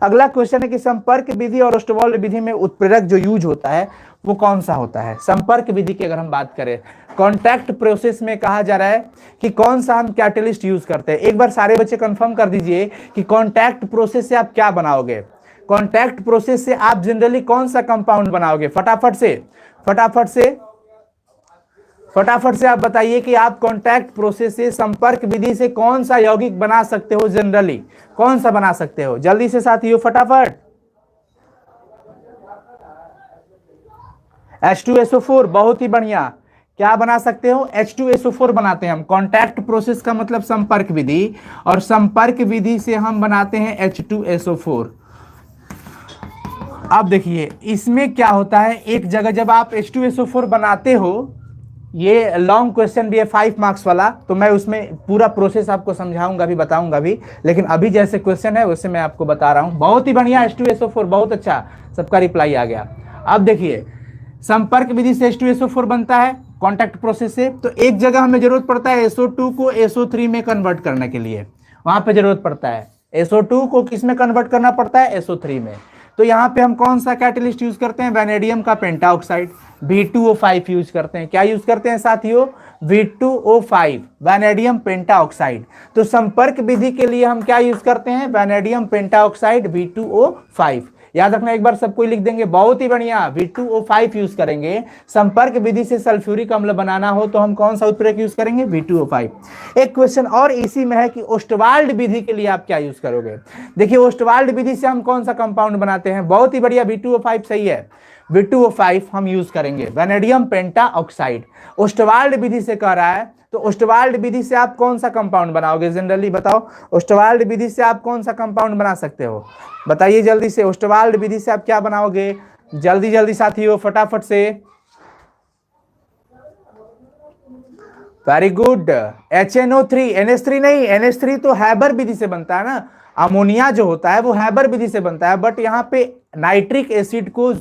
Speaker 1: अगला क्वेश्चन है कि संपर्क विधि और ओस्टवॉल्ड विधि में उत्प्रेरक जो यूज होता है वो कौन सा होता है। संपर्क विधि की अगर हम बात करें, कॉन्टैक्ट प्रोसेस में कहा जा रहा है कि कौन सा हम कैटलिस्ट यूज करते हैं। एक बार सारे बच्चे कंफर्म कर दीजिए कि कॉन्टैक्ट प्रोसेस से आप क्या बनाओगे। कॉन्टैक्ट प्रोसेस से आप जनरली कौन सा कंपाउंड बनाओगे? फटाफट से आप बताइए कि आप कॉन्टैक्ट प्रोसेस से, संपर्क विधि से कौन सा यौगिक बना सकते हो? जनरली कौन सा बना सकते हो? जल्दी से साथियों फटाफट। H2SO4, बहुत ही बढ़िया। क्या बना सकते हो? H2SO4 बनाते हैं हम। कॉन्टैक्ट प्रोसेस का मतलब संपर्क विधि, और संपर्क विधि से हम बनाते हैं H2SO4। अब देखिए इसमें क्या होता है, एक जगह जब आप H2SO4 बनाते हो, ये लॉन्ग क्वेश्चन भी है 5 मार्क्स वाला, तो मैं उसमें पूरा प्रोसेस आपको समझाऊंगा भी, बताऊंगा भी, लेकिन अभी जैसे क्वेश्चन है वैसे मैं आपको बता रहा हूं। बहुत ही बढ़िया, H2SO4, बहुत अच्छा, सबका रिप्लाई आ गया। अब देखिए संपर्क विधि से H2SO4 बनता है कॉन्टैक्ट प्रोसेस से, तो एक जगह हमें जरूरत पड़ता है SO2 को SO3 में कन्वर्ट करने के लिए, वहां पे जरूरत पड़ता है। SO2 को किस में कन्वर्ट करना पड़ता है? SO3 में। तो यहाँ पे हम कौन सा कैटलिस्ट यूज करते हैं? वैनेडियम का पेंटाऑक्साइड, V2O5 यूज करते हैं। क्या यूज करते हैं साथियों? V2O5, vanadium pentoxide. तो संपर्क विधि के लिए हम क्या यूज करते हैं? Vanadium pentoxide V2O5। याद रखना, एक बार सब कोई लिख देंगे। बहुत ही बढ़िया, V2O5 यूज करेंगे। संपर्क विधि से सल्फ्यूरिक अम्ल बनाना हो तो हम कौन सा उत्प्रेरक यूज करेंगे? V2O5। एक क्वेश्चन और इसी में है कि ओस्टवाल्ड विधि के लिए आप क्या यूज करोगे? देखिए ओस्टवाल्ड विधि से हम कौन सा कंपाउंड बनाते हैं? बहुत ही बढ़िया, V2O5 सही है। V2O5 हम यूज करेंगे, वैनेडियम पेंटाऑक्साइड। ओस्टवाल्ड विधि से कह रहा है, तो ओस्टवाल्ड विधि से आप कौन सा कंपाउंड बनाओगे? जनरली बताओ, ओस्टवाल्ड विधि से आप कौन सा कंपाउंड बना सकते हो? बताइए जल्दी से, ओस्टवाल्ड विधि से आप क्या बनाओगे? जल्दी जल्दी साथियों फटाफट से। वेरी गुड, HNO3, NH3 नहीं, NH3 तो हैबर विधि से बनता है ना। अमोनिया जो होता है वो हैबर विधि से बनता है, बट यहाँ पे नाइट्रिक एसिड को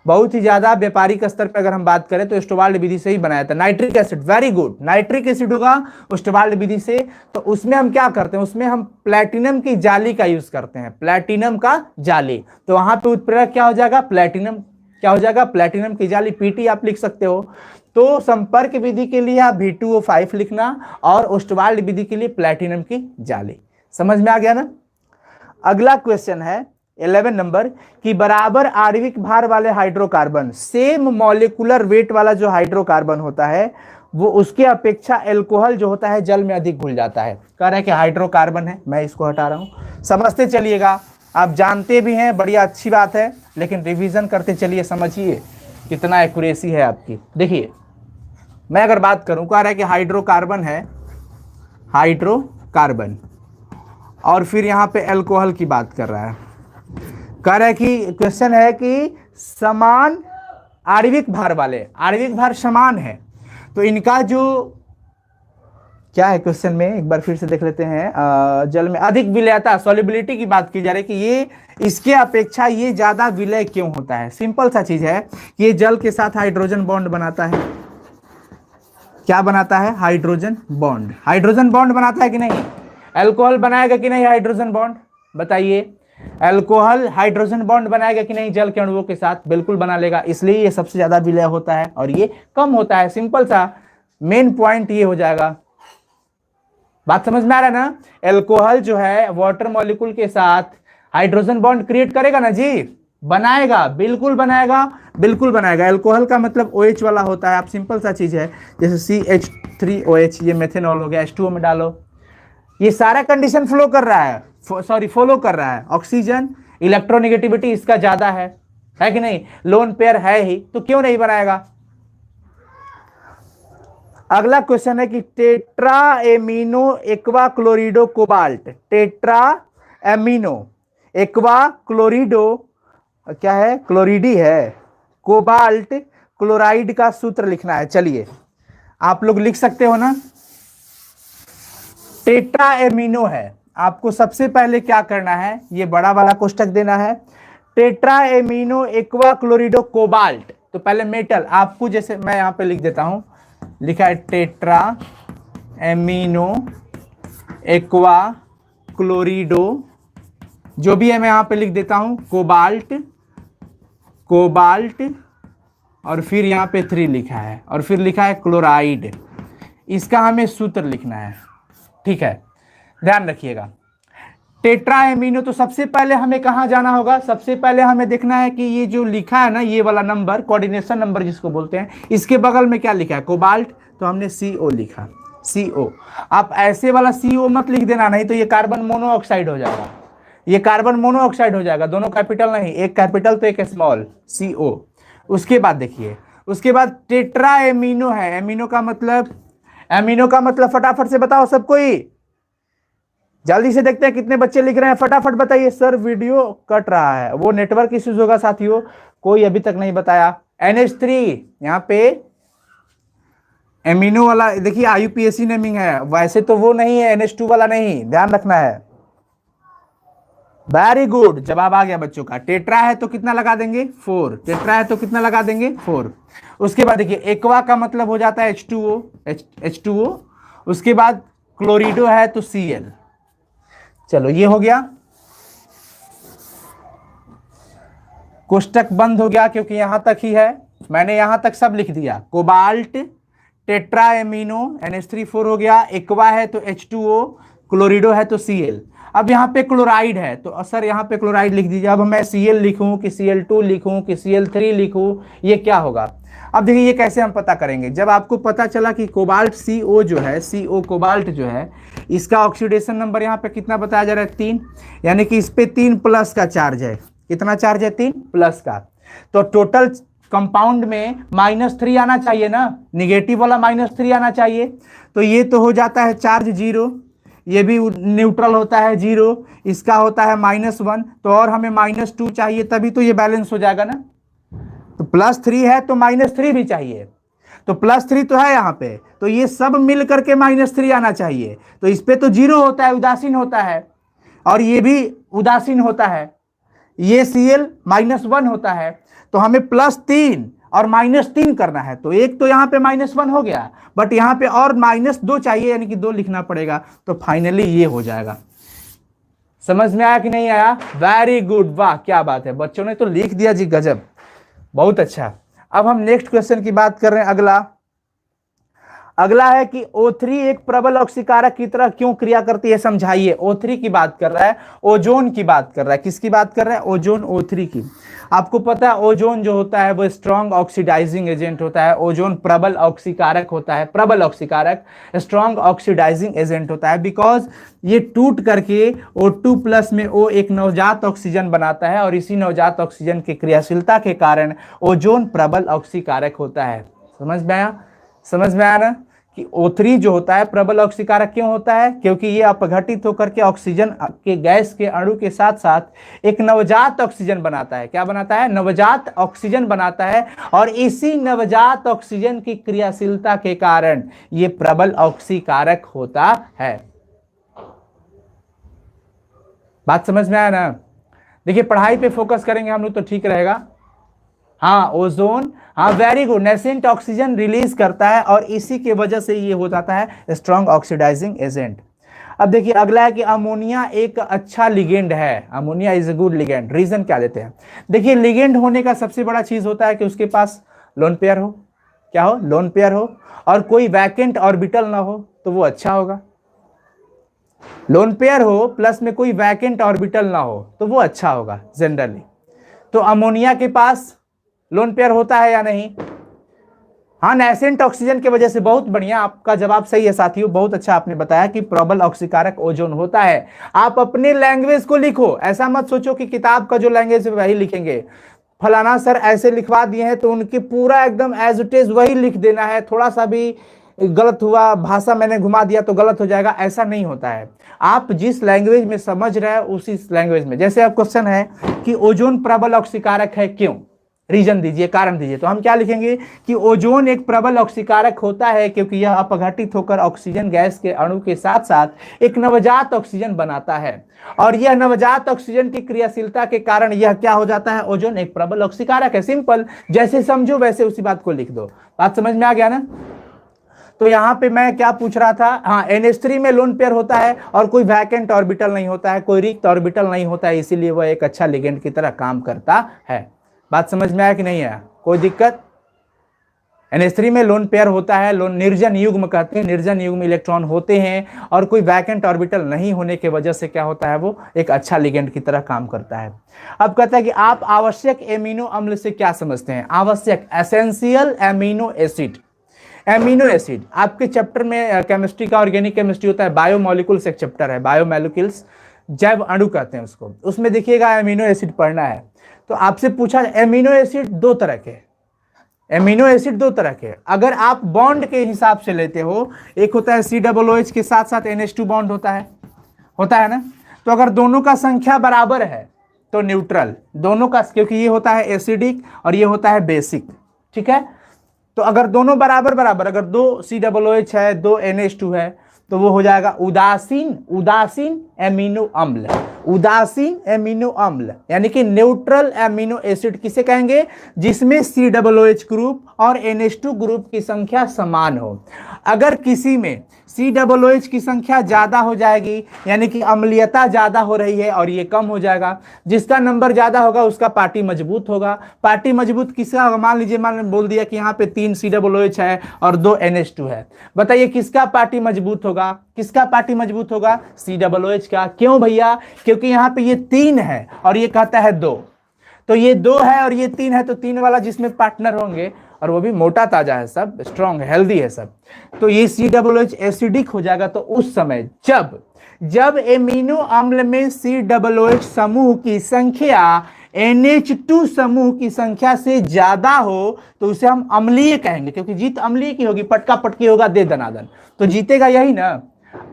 Speaker 1: बहुत ही ज्यादा व्यापारिक स्तर पर अगर हम बात करें तो ओस्टवाल्ड विधि से ही बनाया था। Nitric acid, very good, nitric acid होगा ओस्टवाल्ड विधि से। तो उसमें हम क्या करते हैं? उसमें हम प्लैटिनम की जाली का यूज करते हैं, प्लैटिनम का जाली। तो वहां पे उत्प्रेरक क्या हो जाएगा? प्लैटिनम। क्या हो जाएगा? प्लैटिनम की जाली, PT आप लिख सकते हो। तो संपर्क विधि के लिए आप V2O5 लिखना, और ओस्टवाल्ड विधि के लिए प्लैटिनम की जाली। समझ में आ गया ना? अगला क्वेश्चन है 11 नंबर कि बराबर आणविक भार वाले हाइड्रोकार्बन, सेम मॉलिक्यूलर वेट वाला जो हाइड्रोकार्बन होता है वो उसके अपेक्षा एल्कोहल जो होता है जल में अधिक घुल जाता है। कह रहा है कि हाइड्रोकार्बन है, मैं इसको हटा रहा हूं, समझते चलिएगा। आप जानते भी हैं, बढ़िया अच्छी बात है, लेकिन रिवीजन करते चलिए, समझिए कितना एक्यूरेसी है आपकी। देखिए मैं अगर बात करूं, कह रहा है कि हाइड्रोकार्बन है, हाइड्रोकार्बन, और फिर यहां पे एल्कोहल की बात कर रहा है। कह रहा है कि क्वेश्चन है कि समान आणविक भार वाले, आणविक भार समान है, तो इनका जो क्या है क्वेश्चन में, एक बार फिर से देख लेते हैं। जल में अधिक विलयता, सॉल्युबिलिटी की बात की जा रही है कि ये इसके अपेक्षा ये ज्यादा विलय क्यों होता है? सिंपल सा चीज है कि ये जल के साथ हाइड्रोजन बॉन्ड बनाता है। क्या बनाता है? Hydrogen bond. हाइड्रोजन बॉन्ड बनाता है कि नहीं? अल्कोहल बनाएगा कि नहीं हाइड्रोजन बॉन्ड? बताइए, अल्कोहल हाइड्रोजन बॉन्ड बनाएगा कि नहीं जल के अणुओं के साथ? बिल्कुल बना लेगा, इसलिए ये सबसे ज्यादा विलय होता है और ये कम होता है। सिंपल सा मेन पॉइंट ये हो जाएगा। बात समझ में आ रहा है ना? अल्कोहल जो है वाटर मॉलिक्यूल के साथ हाइड्रोजन बॉन्ड क्रिएट करेगा ना जी, बनाएगा, बिल्कुल बनाएगा, बिल्कुल बनाएगा। अल्कोहल का मतलब OH वाला होता है। आप सिंपल सा चीज है, जैसे CH3OH, ये मेथेनॉल हो गया, H2O में डालो, ये सारा कंडीशन फ्लो कर रहा है, फॉलो कर रहा है। ऑक्सीजन इलेक्ट्रोनेगेटिविटी इसका ज्यादा है कि नहीं? लोन पेयर है ही, तो क्यों नहीं बनाएगा? अगला क्वेश्चन है कि tetra amino aqua chlorido cobalt, tetra amino aqua chlorido क्या है? क्लोरिडी है, कोबाल्ट क्लोराइड का सूत्र लिखना है। चलिए आप लोग लिख सकते हो ना? टेट्रा एमिनो है, आपको सबसे पहले क्या करना है? ये बड़ा वाला कोष्टक देना है, tetra amino aqua chlorido cobalt. तो पहले मेटल आपको, जैसे मैं यहां पे लिख देता हूं, लिखा है टेट्रा एमिनो एक्वा क्लोरिडो, जो भी है मैं यहां पे लिख देता हूं, कोबाल्ट, कोबाल्ट, और फिर यहां पे 3 लिखा है, और फिर लिखा है क्लोराइड। इसका हमें सूत्र लिखना है, ठीक है? ध्यान रखिएगा, टेट्रा एमिनो, तो सबसे पहले हमें कहाँ जाना होगा? सबसे पहले हमें देखना है कि ये जो लिखा है ना, ये वाला नंबर, कोऑर्डिनेशन नंबर जिसको बोलते हैं, इसके बगल में क्या लिखा है? कोबाल्ट, तो हमने CO लिखा, CO। आप ऐसे वाला CO मत लिख देना, नहीं तो ये कार्बन मोनोऑक्साइड हो जाएगा, ये कार्बन मोनोऑक्साइड हो जाएगा, दोनों कैपिटल नहीं, एक कैपिटल तो एक स्मॉल, CO। उसके बाद देखिए, उसके बाद टेट्रा एमिनो है, एमिनो का मतलब, एमिनो का मतलब फटाफट से बताओ सब कोई, जल्दी से देखते हैं कितने बच्चे लिख रहे हैं, फटाफट बताइए। सर वीडियो कट रहा है, वो नेटवर्क इश्यूज होगा साथियों, कोई अभी तक नहीं बताया। NH3 यहाँ पे एमिनो वाला देखिए, IUPAC नेमिंग है, वैसे तो वो नहीं है, NH2 वाला नहीं, ध्यान रखना है। वेरी गुड, जवाब आ गया बच्चों का। टेट्रा है तो कितना लगा देंगे? 4। टेट्रा है तो कितना लगा देंगे? 4। उसके बाद देखिए, एक्वा का मतलब हो जाता है H2O, H2O। उसके बाद क्लोरिडो है तो Cl। चलो ये हो गया, कोष्टक बंद हो गया क्योंकि यहां तक ही है, मैंने यहां तक सब लिख दिया। कोबाल्ट, टेट्रा एमिनो, NH3 4 हो गया, एक्वा है तो H2O, क्लोरिडो है तो Cl। अब यहाँ पे क्लोराइड है तो सर यहाँ पे क्लोराइड लिख दीजिए। अब मैं Cl लिखूं कि Cl2 लिखूं कि Cl3 लिखूं, ये क्या होगा? अब देखिए ये कैसे हम पता करेंगे, जब आपको पता चला कि कोबाल्ट CO जो है, CO कोबाल्ट जो है, इसका ऑक्सीडेशन नंबर यहाँ पे कितना बताया जा रहा है? 3, यानी कि इस पे 3 प्लस का चार्ज है। कितना चार्ज है? 3 प्लस का। तो टोटल कंपाउंड में -3 आना चाहिए ना, निगेटिव वाला -3 आना चाहिए। तो ये तो हो जाता है चार्ज 0, ये भी न्यूट्रल होता है 0, इसका होता है -1, तो और हमें -2 चाहिए, तभी तो ये बैलेंस हो जाएगा ना। तो +3 है तो -3 भी चाहिए, तो +3 तो है यहाँ पे, तो ये सब मिल करके -3 आना चाहिए। तो इस पे तो 0 होता है, उदासीन होता है, और ये भी उदासीन होता है, ये Cl -1 होता है। तो हमें +3 और -3 करना है, तो एक तो यहाँ पे -1 हो गया, बट यहाँ पे और -2 चाहिए, यानी कि 2 लिखना पड़ेगा। तो फाइनली ये हो जाएगा। समझ में आया कि नहीं आया? वेरी गुड, वाह क्या बात है, बच्चों ने तो लिख दिया जी, गजब, बहुत अच्छा। अब हम नेक्स्ट क्वेश्चन की बात कर रहे हैं। अगला है कि O3 एक प्रबल ऑक्सीकारक की तरह क्यों क्रिया करती है, समझाइए। O3 की बात कर रहा है, ओजोन की बात कर रहा है। किसकी बात कर रहा है? ओजोन, O3 की। आपको पता है ओजोन जो होता है वो स्ट्रॉन्ग ऑक्सीडाइजिंग एजेंट होता है, ओजोन प्रबल ऑक्सीकारक होता है, प्रबल ऑक्सीकारक, स्ट्रॉन्ग ऑक्सीडाइजिंग एजेंट होता है, बिकॉज ये टूट करके O2+ में O एक नवजात ऑक्सीजन बनाता है, और इसी नवजात ऑक्सीजन की क्रियाशीलता के कारण ओजोन प्रबल ऑक्सीकारक होता है। समझ में आया? समझ में आया ना कि O3 जो होता है प्रबल ऑक्सीकारक क्यों होता है? क्योंकि ये अपघटित होकर के ऑक्सीजन के गैस के अणु के साथ साथ एक नवजात ऑक्सीजन बनाता है। क्या बनाता है? नवजात ऑक्सीजन बनाता है, और इसी नवजात ऑक्सीजन की क्रियाशीलता के कारण ये प्रबल ऑक्सीकारक होता है। बात समझ में आया ना? देखिए पढ़ाई पे फोकस करेंगे हम लोग तो ठीक रहेगा। हाँ ओजोन, हाँ very good, nascent oxygen release करता है, और इसी के वजह से ये हो जाता है स्ट्रॉन्ग ऑक्सीडाइजिंग एजेंट। अब देखिए अगला है कि अमोनिया एक अच्छा लिगेंड है, ammonia is a good ligand. Reason क्या देते हैं? देखिए लिगेंड होने का सबसे बड़ा चीज होता है कि उसके पास लोन पेयर हो। क्या हो? लोन पेयर हो, और कोई वैकेंट ऑर्बिटल ना हो तो वो अच्छा होगा। लोन पेयर हो प्लस में कोई वैकेंट ऑर्बिटल ना हो तो वो अच्छा होगा जनरली। तो अमोनिया के पास लोन पेयर होता है या नहीं? हाँ, नेसेंट ऑक्सीजन की वजह से। बहुत बढ़िया, आपका जवाब सही है साथियों, बहुत अच्छा आपने बताया कि प्रबल ऑक्सीकारक ओजोन होता है। आप अपने लैंग्वेज को लिखो, ऐसा मत सोचो कि किताब का जो लैंग्वेज है वही लिखेंगे। फलाना सर ऐसे लिखवा दिए हैं तो उनकी पूरा एकदम एज इट इज वही लिख देना है, थोड़ा सा भी गलत हुआ, भाषा मैंने घुमा दिया तो गलत हो जाएगा, ऐसा नहीं होता है। आप जिस लैंग्वेज में समझ रहे हैं उसी लैंग्वेज में। जैसे अब क्वेश्चन है कि ओजोन प्रबल ऑक्सीकारक है क्यों, रीजन दीजिए, कारण दीजिए, तो हम क्या लिखेंगे कि ओजोन एक प्रबल ऑक्सीकारक होता है क्योंकि यह अपघटित होकर ऑक्सीजन गैस के अणु के साथ साथ एक नवजात ऑक्सीजन बनाता है, और यह नवजात ऑक्सीजन की क्रियाशीलता के कारण यह क्या हो जाता है? ओजोन एक प्रबल ऑक्सीकारक है। सिंपल, जैसे समझो वैसे उसी बात को लिख दो। बात समझ में आ गया ना? तो यहां पे मैं क्या पूछ रहा था? हाँ, NH3 में लोन पेयर होता है और कोई वैकेंट ऑर्बिटल नहीं होता है, कोई रिक्त ऑर्बिटल नहीं होता है, इसीलिए वह एक अच्छा लिगेंड की तरह काम करता है। बात समझ में आया कि नहीं आया? कोई दिक्कत? NH3 में लोन पेयर होता है, लोन निर्जन युग्म कहते हैं, निर्जन युग्म इलेक्ट्रॉन होते हैं और कोई वैकेंट ऑर्बिटल नहीं होने के वजह से क्या होता है, वो एक अच्छा लिगेंड की तरह काम करता है। अब कहता है कि आप आवश्यक एमिनो अम्ल से क्या समझते हैं? आवश्यक, essential amino acid. Amino acid आपके चैप्टर में केमिस्ट्री का ऑर्गेनिक केमिस्ट्री होता है, बायोमोलिकुल्स एक चैप्टर है, बायोमोलिकुल्स, जैव अणु कहते हैं उसको, उसमें देखिएगा एमिनो एसिड पढ़ना है। तो आपसे पूछा, एमिनो एसिड दो तरह के, एमिनो एसिड दो तरह के, अगर आप बॉन्ड के हिसाब से लेते हो, एक होता है COOH के साथ साथ NH2 बॉन्ड होता है ना। तो अगर दोनों का संख्या बराबर है तो न्यूट्रल, दोनों का, क्योंकि ये होता है एसिडिक और ये होता है बेसिक, ठीक है। तो अगर दोनों बराबर बराबर, अगर 2 COOH है 2 NH2 है, तो वो हो जाएगा उदासीन एमिनो अम्ल, उदासीन एमिनो अम्ल, यानी कि न्यूट्रल एमिनो एसिड किसे कहेंगे? जिसमें COOH ग्रुप और NH2 ग्रुप की संख्या समान हो। अगर किसी में COOH की संख्या ज्यादा हो जाएगी, यानी कि अम्लीयता ज्यादा हो रही है और ये कम हो जाएगा, जिसका नंबर ज्यादा होगा उसका पार्टी मजबूत होगा। पार्टी मजबूत किसका होगा? मान लीजिए, बोल दिया कि यहाँ पे 3 COOH है और 2 NH2 है, बताइए किसका पार्टी मजबूत होगा? किसका पार्टी मजबूत होगा? COOH का। क्यों भैया? क्योंकि यहाँ पे ये 3 है और ये कहता है 2, तो ये 2 है और ये 3 है, तो 3 वाला जिसमें पार्टनर होंगे, और वो भी मोटा ताजा है, सब स्ट्रॉन्ग हेल्दी है सब, तो ये COOH एसिडिक हो जाएगा। तो उस समय जब एमिनो अम्ल में COOH समूह की संख्या NH2 समूह की संख्या से ज्यादा हो तो उसे हम अम्लीय कहेंगे, क्योंकि जीत अम्लीय की होगी, पटका पटकी होगा, दे दनादन, तो जीतेगा यही ना।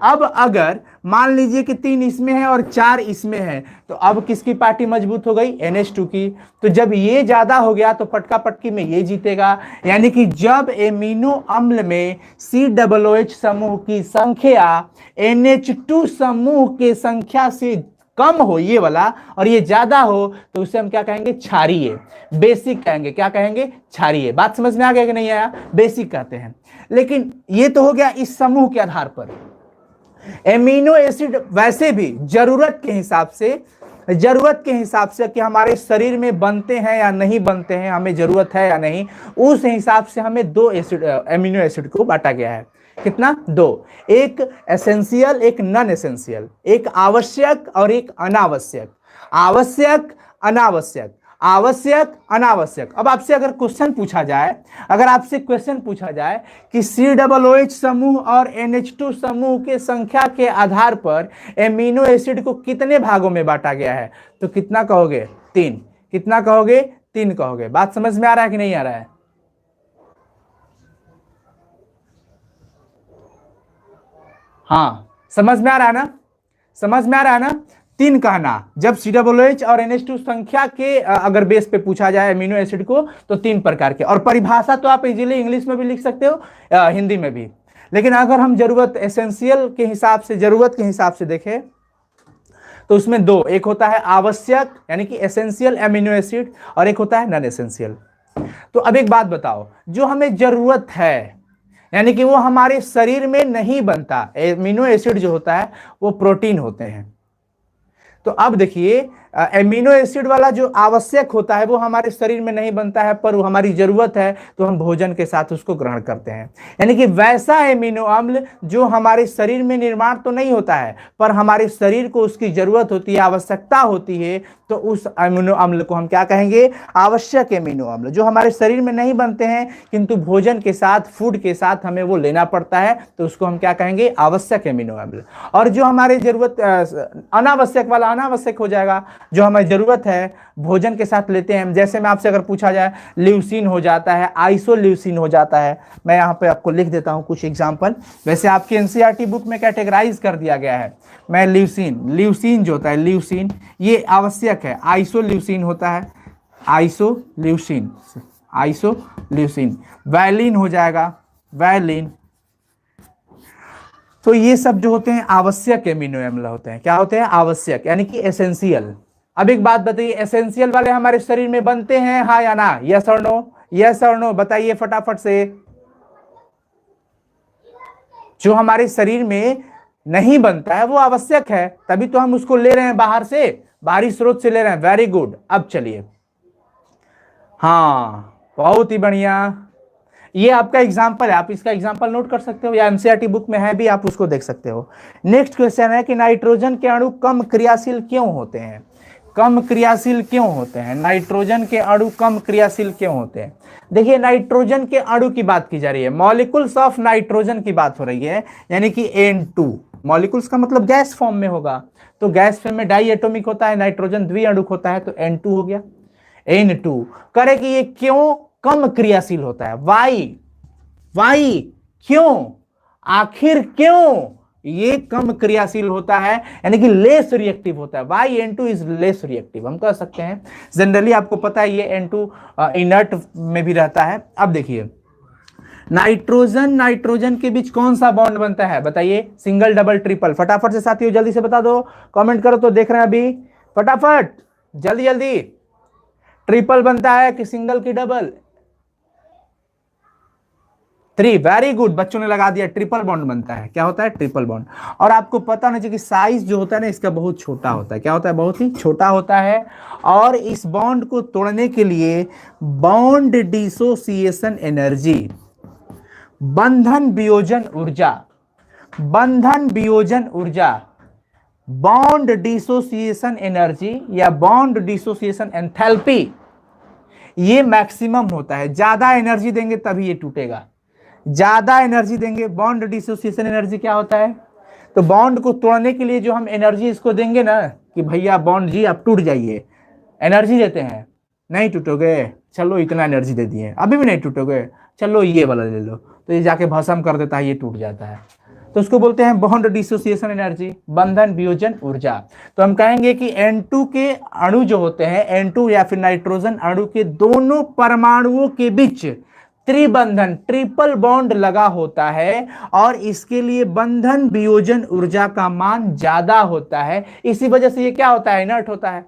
Speaker 1: अब अगर मान लीजिए कि 3 इसमें है और 4 इसमें है, तो अब किसकी पार्टी मजबूत हो गई? NH2 की। तो जब ये ज्यादा हो गया तो पटका पटकी में ये जीतेगा, यानी कि जब एमिनो अम्ल में COOH समूह की संख्या NH2 समूह के संख्या से कम हो, ये वाला, और ये ज्यादा हो, तो उसे हम क्या कहेंगे? क्षारीय, बेसिक कहेंगे। क्या कहेंगे? क्षारीय। बात समझ में आ गया कि नहीं आया? बेसिक कहते हैं। लेकिन ये तो हो गया इस समूह के आधार पर। एमिनो एसिड वैसे भी जरूरत के हिसाब से कि हमारे शरीर में बनते हैं या नहीं बनते हैं, हमें जरूरत है या नहीं, उस हिसाब से हमें 2 एमिनो एसिड को बांटा गया है। कितना? 2, एक एसेंशियल, एक नॉन एसेंशियल, एक आवश्यक और एक अनावश्यक। आवश्यक अनावश्यक, आवश्यक अनावश्यक। अब आपसे अगर क्वेश्चन पूछा जाए, कि COOH समूह और NH2 समूह के संख्या के आधार पर एमिनो एसिड को कितने भागों में बांटा गया है, तो कितना कहोगे? 3। कितना कहोगे? 3 कहोगे। बात समझ में आ रहा है कि नहीं आ रहा है? हाँ, समझ में आ रहा है ना? 3 कहना। जब COOH और NH2 संख्या के अगर बेस पे पूछा जाए एमिनो एसिड को, तो 3 प्रकार के, और परिभाषा तो आप इजीली इंग्लिश में भी लिख सकते हो, हिंदी में भी। लेकिन अगर हम जरूरत के हिसाब से देखें, तो उसमें 2, एक होता है आवश्यक यानी कि एसेंशियल एमिनो एसिड, और एक होता है नॉन एसेंशियल। तो अब एक बात बताओ, जो हमें जरूरत है, यानी कि वो हमारे शरीर में नहीं बनता, एमिनो एसिड जो होता है वो प्रोटीन होते हैं। तो अब देखिए, एमिनो एसिड वाला जो आवश्यक होता है वो हमारे शरीर में नहीं बनता है, पर वो हमारी जरूरत है, तो हम भोजन के साथ उसको ग्रहण करते हैं। यानी कि वैसा एमिनो अम्ल जो हमारे शरीर में निर्माण तो नहीं होता है, पर हमारे शरीर को उसकी जरूरत होती है, आवश्यकता होती है, तो उस एमिनो अम्ल को हम क्या कहेंगे? आवश्यक एमिनो अम्ल। जो हमारे शरीर में नहीं बनते हैं किंतु भोजन के साथ, फूड के साथ हमें वो लेना पड़ता है, तो उसको हम क्या कहेंगे? आवश्यक एमिनो अम्ल। और जो हमारे जरूरत अनावश्यक वाला अनावश्यक हो जाएगा, जो हमें जरूरत है भोजन के साथ लेते हैं। जैसे मैं आपसे अगर पूछा जाए, ल्यूसीन हो जाता है, आइसोल्यूसीन हो जाता है। मैं यहाँ पे आपको लिख देता हूँ कुछ एग्जांपल। वैसे आपकी एनसीईआरटी बुक में कैटेगराइज कर दिया गया है। मैं ल्यूसीन जो होता है, ल्यूसीन ये आवश्यक है। आइसोल्यूसीन होता है, आइसोल्यूसीन। वैलिन हो जाएगा, वैलिन। तो ये सब जो होते हैं आवश्यक एमिनो अम्ल होते हैं। क्या होते हैं? आवश्यक, यानी कि एसेंशियल। अब एक बात बताइए, एसेंशियल वाले हमारे शरीर में बनते हैं, हाँ या ना? यस और नो, यस और नो बताइए फटाफट से। जो हमारे शरीर में नहीं बनता है वो आवश्यक है, तभी तो हम उसको ले रहे हैं बाहर से, बाहरी स्रोत से ले रहे हैं। Very good. अब चलिए, हाँ बहुत ही बढ़िया। ये आपका एग्जाम्पल है, आप इसका एग्जाम्पल नोट कर सकते हो या एनसीईआरटी बुक में है भी, आप उसको देख सकते हो। नेक्स्ट क्वेश्चन है कि नाइट्रोजन के अणु कम क्रियाशील क्यों होते हैं? कम क्रियाशील क्यों होते हैं? नाइट्रोजन के अणु कम क्रियाशील क्यों होते हैं? देखिए नाइट्रोजन के अणु की बात की जा रही है, मॉलिक्यूल्स ऑफ नाइट्रोजन की बात हो रही है, यानी कि N2। मॉलिक्यूल्स का मतलब गैस फॉर्म में होगा, तो गैस फॉर्म में डाई एटॉमिक होता है, नाइट्रोजन द्विअणुक होता है, तो N2 हो गया। N2 करे कि ये क्यों कम क्रियाशील होता है? वाई क्यों, आखिर क्यों ये कम क्रियाशील होता है, यानी कि लेस रिएक्टिव होता है? Y N2 is less reactive, हम कह सकते हैं। जनरली आपको पता है ये N2 इनर्ट में भी रहता है। अब देखिए नाइट्रोजन के बीच कौन सा बॉन्ड बनता है बताइए? Single, double, triple? फटाफट से साथियों जल्दी से बता दो, कमेंट करो तो देख रहे हैं अभी, फटाफट जल्दी जल्दी। ट्रिपल बनता है कि सिंगल की डबल? 3, वेरी गुड, बच्चों ने लगा दिया, ट्रिपल बॉन्ड बनता है। क्या होता है? Triple bond. और आपको पता होना चाहिए कि साइज जो होता है ना इसका बहुत छोटा होता है। क्या होता है? बहुत ही छोटा होता है। और इस बॉन्ड को तोड़ने के लिए बॉन्ड डिसोसिएशन एनर्जी, बंधन वियोजन ऊर्जा, बंधन वियोजन ऊर्जा, बॉन्ड डिसोसिएशन एनर्जी या बॉन्ड डिसोसिएशन एंथैल्पी, ये मैक्सिमम होता है। ज्यादा एनर्जी देंगे तभी ये टूटेगा, ज्यादा एनर्जी देंगे। बॉन्ड डिसोसिएशन एनर्जी क्या होता है? तो बॉन्ड को तोड़ने के लिए जो हम एनर्जी इसको देंगे ना कि भैया बॉन्ड जी आप टूट जाइए, एनर्जी देते हैं, नहीं टूटोगे, चलो इतना एनर्जी दे दिए, अभी भी नहीं टूटोगे, चलो ये वाला ले लो, तो ये जाके भस्म कर देता है, ये टूट जाता है। तो उसको बोलते हैं बॉन्ड डिसोसिएशन एनर्जी, बंधन वियोजन ऊर्जा। तो हम कहेंगे कि N2 के अणु जो होते हैं, N2 या फिर नाइट्रोजन अणु के दोनों परमाणुओं के बीच त्रिबंधन, ट्रिपल बॉन्ड लगा होता है, और इसके लिए बंधन वियोजन ऊर्जा का मान ज्यादा होता है। इसी वजह से ये क्या होता है? इनर्ट होता है।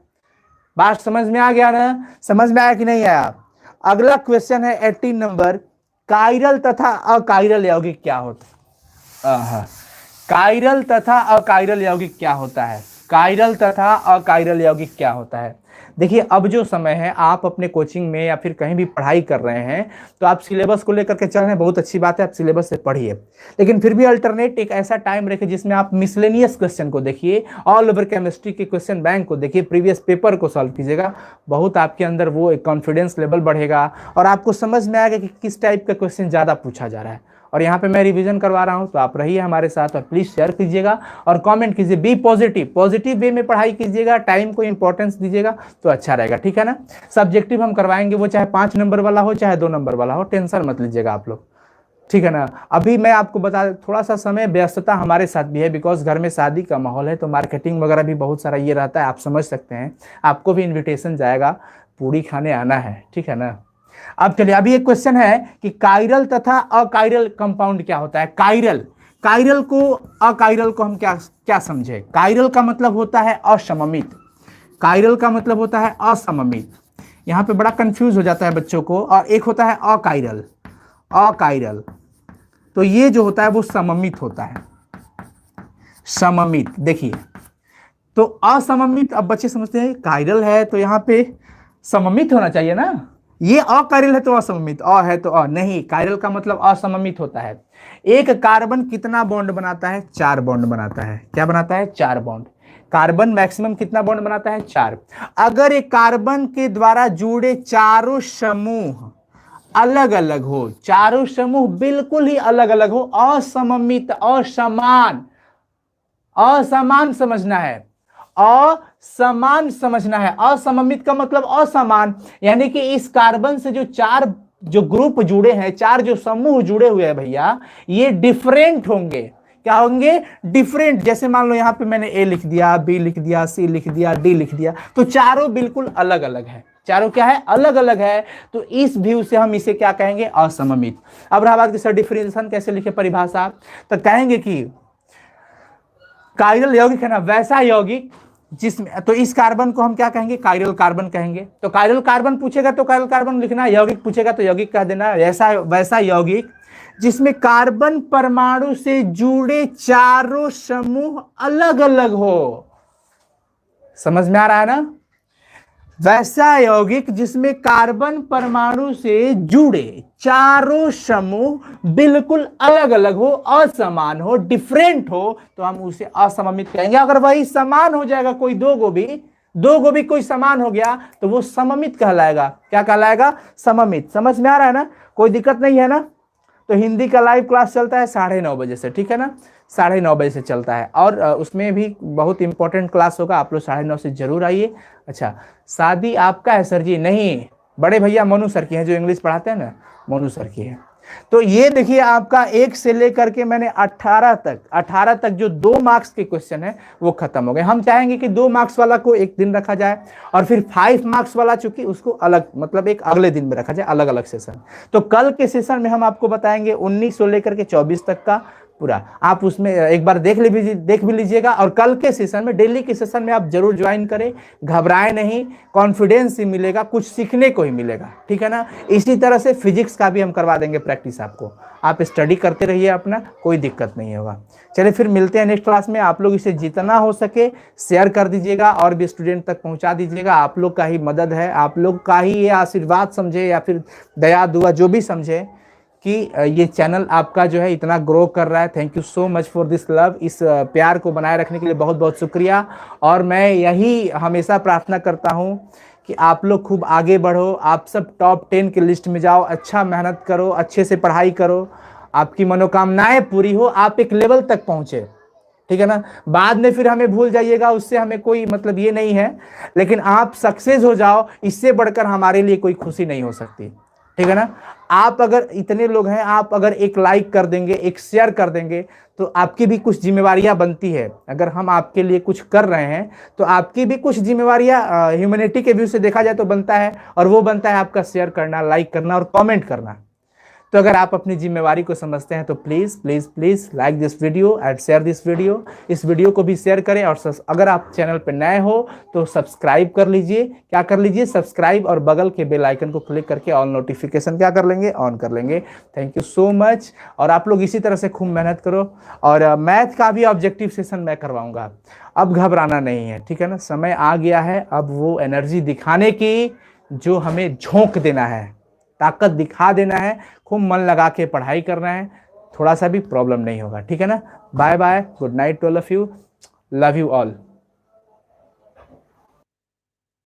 Speaker 1: बात समझ में आ गया ना? समझ में आया कि नहीं आया? अगला क्वेश्चन है 18 नंबर, कायरल तथा अकायरल यौगिक क्या होता है? कायरल तथा अकायरल यौगिक क्या होता है? कायरल तथा अकायरल यौगिक क्या होता है? देखिए अब जो समय है, आप अपने कोचिंग में या फिर कहीं भी पढ़ाई कर रहे हैं तो आप सिलेबस को लेकर के चल रहे हैं, बहुत अच्छी बात है, आप सिलेबस से पढ़िए, लेकिन फिर भी अल्टरनेट एक ऐसा टाइम रखें जिसमें आप मिसलेनियस क्वेश्चन को देखिए, ऑल ओवर केमिस्ट्री के क्वेश्चन बैंक को देखिए, प्रीवियस पेपर को सॉल्व कीजिएगा। बहुत आपके अंदर वो एक कॉन्फिडेंस लेवल बढ़ेगा और आपको समझ में आएगा कि किस टाइप का क्वेश्चन ज्यादा पूछा जा रहा है। और यहाँ पे मैं रिवीजन करवा रहा हूँ, तो आप रहिए हमारे साथ और प्लीज शेयर कीजिएगा और कमेंट कीजिए। बी पॉजिटिव, पॉजिटिव वे में पढ़ाई कीजिएगा, टाइम को इंपॉर्टेंस दीजिएगा तो अच्छा रहेगा, ठीक है ना। सब्जेक्टिव हम करवाएंगे, वो चाहे 5 नंबर वाला हो चाहे 2 नंबर वाला हो, टेंशन मत लीजिएगा आप लोग, ठीक है ना। अभी मैं आपको बता, थोड़ा सा समय व्यस्तता हमारे साथ भी है, बिकॉज घर में शादी का माहौल है, तो मार्केटिंग वगैरह भी बहुत सारा ये रहता है, आप समझ सकते हैं। आपको भी इन्विटेशन जाएगा, पूरी खाने आना है, ठीक है ना। अब चलिए, अभी एक क्वेश्चन है कि कायरल तथा अकायरल कंपाउंड क्या होता है? कायरल, कायरल को, अकायरल को हम क्या क्या समझे? कायरल का मतलब होता है असममित, कायरल का मतलब होता है असममित। यहां पे बड़ा कंफ्यूज हो जाता है बच्चों को। और एक होता है अकायरल, अकायरल तो ये जो होता है वो सममित होता है, सममित। देखिए तो असममित, अब बच्चे समझते हैं कायरल है तो यहाँ पे सममित होना चाहिए ना, ये अकायरल है तो असममित, अ है तो अ नहीं, कायरल का मतलब असममित होता है। एक कार्बन कितना बॉन्ड बनाता है? 4 बॉन्ड बनाता है। क्या बनाता है? 4 बॉन्ड। कार्बन मैक्सिमम कितना बॉन्ड बनाता है? 4। अगर एक कार्बन के द्वारा जुड़े चारों समूह अलग अलग हो, चारों समूह बिल्कुल ही अलग अलग हो, असममित, असमान, असमान समझना है, असमान समझना है। असममित का मतलब असमान, यानी कि इस कार्बन से जो 4 जो ग्रुप जुड़े हैं, 4 जो समूह जुड़े हुए हैं भैया, ये डिफरेंट होंगे। क्या होंगे? डिफरेंट। जैसे मान लो यहां पे मैंने ए लिख दिया, बी लिख दिया, सी लिख दिया, डी लिख दिया, तो चारों बिल्कुल अलग अलग है, चारों क्या है? अलग अलग है। तो इस व्यू से हम इसे क्या कहेंगे? असममित। अब रहा बात कि सर डिफरेंशिएशन कैसे लिखे परिभाषा, तो कहेंगे कि कायरल यौगिक है ना, वैसा यौगिक जिसमें, तो इस कार्बन को हम क्या कहेंगे? कायरल कार्बन कहेंगे। तो कायरल कार्बन पूछेगा तो कायरल कार्बन लिखना, यौगिक पूछेगा तो यौगिक कह देना। ऐसा वैसा यौगिक जिसमें कार्बन परमाणु से जुड़े चारों समूह अलग अलग हो। समझ में आ रहा है ना? वैसा यौगिक जिसमें कार्बन परमाणु से जुड़े चारों समूह बिल्कुल अलग अलग हो, असमान हो, डिफरेंट हो, तो हम उसे असममित कहेंगे। अगर वही समान हो जाएगा, कोई दो गोभी कोई समान हो गया तो वो सममित कहलाएगा। क्या कहलाएगा? सममित। समझ में आ रहा है ना? कोई दिक्कत नहीं है ना? तो हिंदी का लाइव क्लास चलता है 9:30 बजे से, ठीक है ना? 9:30 बजे से चलता है, और उसमें भी बहुत इंपॉर्टेंट क्लास होगा, आप लोग 9:30 से जरूर आइए। अच्छा, शादी आपका है सर जी? नहीं, बड़े भैया मनु सर की है, जो इंग्लिश पढ़ाते हैं ना, मनु सर की है। तो ये देखिए, आपका 1 से लेकर के मैंने 18 तक जो 2 मार्क्स के क्वेश्चन है वो खत्म हो गए। हम चाहेंगे कि 2 मार्क्स वाला को एक दिन रखा जाए, और फिर 5 मार्क्स वाला चूंकि उसको अलग, मतलब एक अगले दिन में रखा जाए, अलग अलग सेशन। तो कल के सेशन में हम आपको बताएंगे 19 से लेकर के 24 तक का पूरा। आप उसमें एक बार देख भी लीजिएगा, और कल के सेशन में, डेली के सेशन में आप जरूर ज्वाइन करें। घबराए नहीं, कॉन्फिडेंस ही मिलेगा, कुछ सीखने को ही मिलेगा, ठीक है ना? इसी तरह से फिजिक्स का भी हम करवा देंगे प्रैक्टिस आपको। आप स्टडी करते रहिए अपना, कोई दिक्कत नहीं होगा। चलिए फिर मिलते हैं नेक्स्ट क्लास में। आप लोग इसे जितना हो सके शेयर कर दीजिएगा, और भी स्टूडेंट तक पहुंचा दीजिएगा। आप लोग का ही मदद है, आप लोग का ही ये आशीर्वाद समझे, या फिर दया दुआ जो भी समझे, कि ये चैनल आपका जो है इतना ग्रो कर रहा है। Thank you so much for this love. इस प्यार को बनाए रखने के लिए बहुत बहुत शुक्रिया। और मैं यही हमेशा प्रार्थना करता हूँ कि आप लोग खूब आगे बढ़ो, आप सब टॉप 10 की लिस्ट में जाओ, अच्छा मेहनत करो, अच्छे से पढ़ाई करो, आपकी मनोकामनाएं पूरी हो, आप एक लेवल तक पहुंचे, ठीक है ना? बाद में फिर हमें भूल जाइएगा, उससे हमें कोई मतलब ये नहीं है, लेकिन आप सक्सेस हो जाओ, इससे बढ़कर हमारे लिए कोई खुशी नहीं हो सकती, ठीक है ना? आप अगर इतने लोग हैं, आप अगर एक लाइक कर देंगे, एक शेयर कर देंगे, तो आपकी भी कुछ जिम्मेवारियां बनती है। अगर हम आपके लिए कुछ कर रहे हैं तो आपकी भी कुछ जिम्मेवारियां ह्यूमैनिटी के व्यू से देखा जाए तो बनता है, और वो बनता है आपका शेयर करना, लाइक करना और कमेंट करना। तो अगर आप अपनी जिम्मेवारी को समझते हैं तो please please please like this video and share this video. इस वीडियो को भी शेयर करें, और अगर आप चैनल पर नए हो तो सब्सक्राइब कर लीजिए। क्या कर लीजिए? सब्सक्राइब, और बगल के बेल आइकन को क्लिक करके ऑल नोटिफिकेशन क्या कर लेंगे? ऑन कर लेंगे। Thank you so much. और आप लोग इसी तरह से खूब मेहनत करो, और मैथ का भी ऑब्जेक्टिव सेशन मैं करवाऊंगा। अब घबराना नहीं है, ठीक है ना? समय आ गया है अब वो एनर्जी दिखाने की, जो हमें झोंक देना है, ताकत दिखा देना है, खूब मन लगा के पढ़ाई करना है, थोड़ा सा भी प्रॉब्लम नहीं होगा, ठीक है ना? Bye bye, good night to all of you, love you all.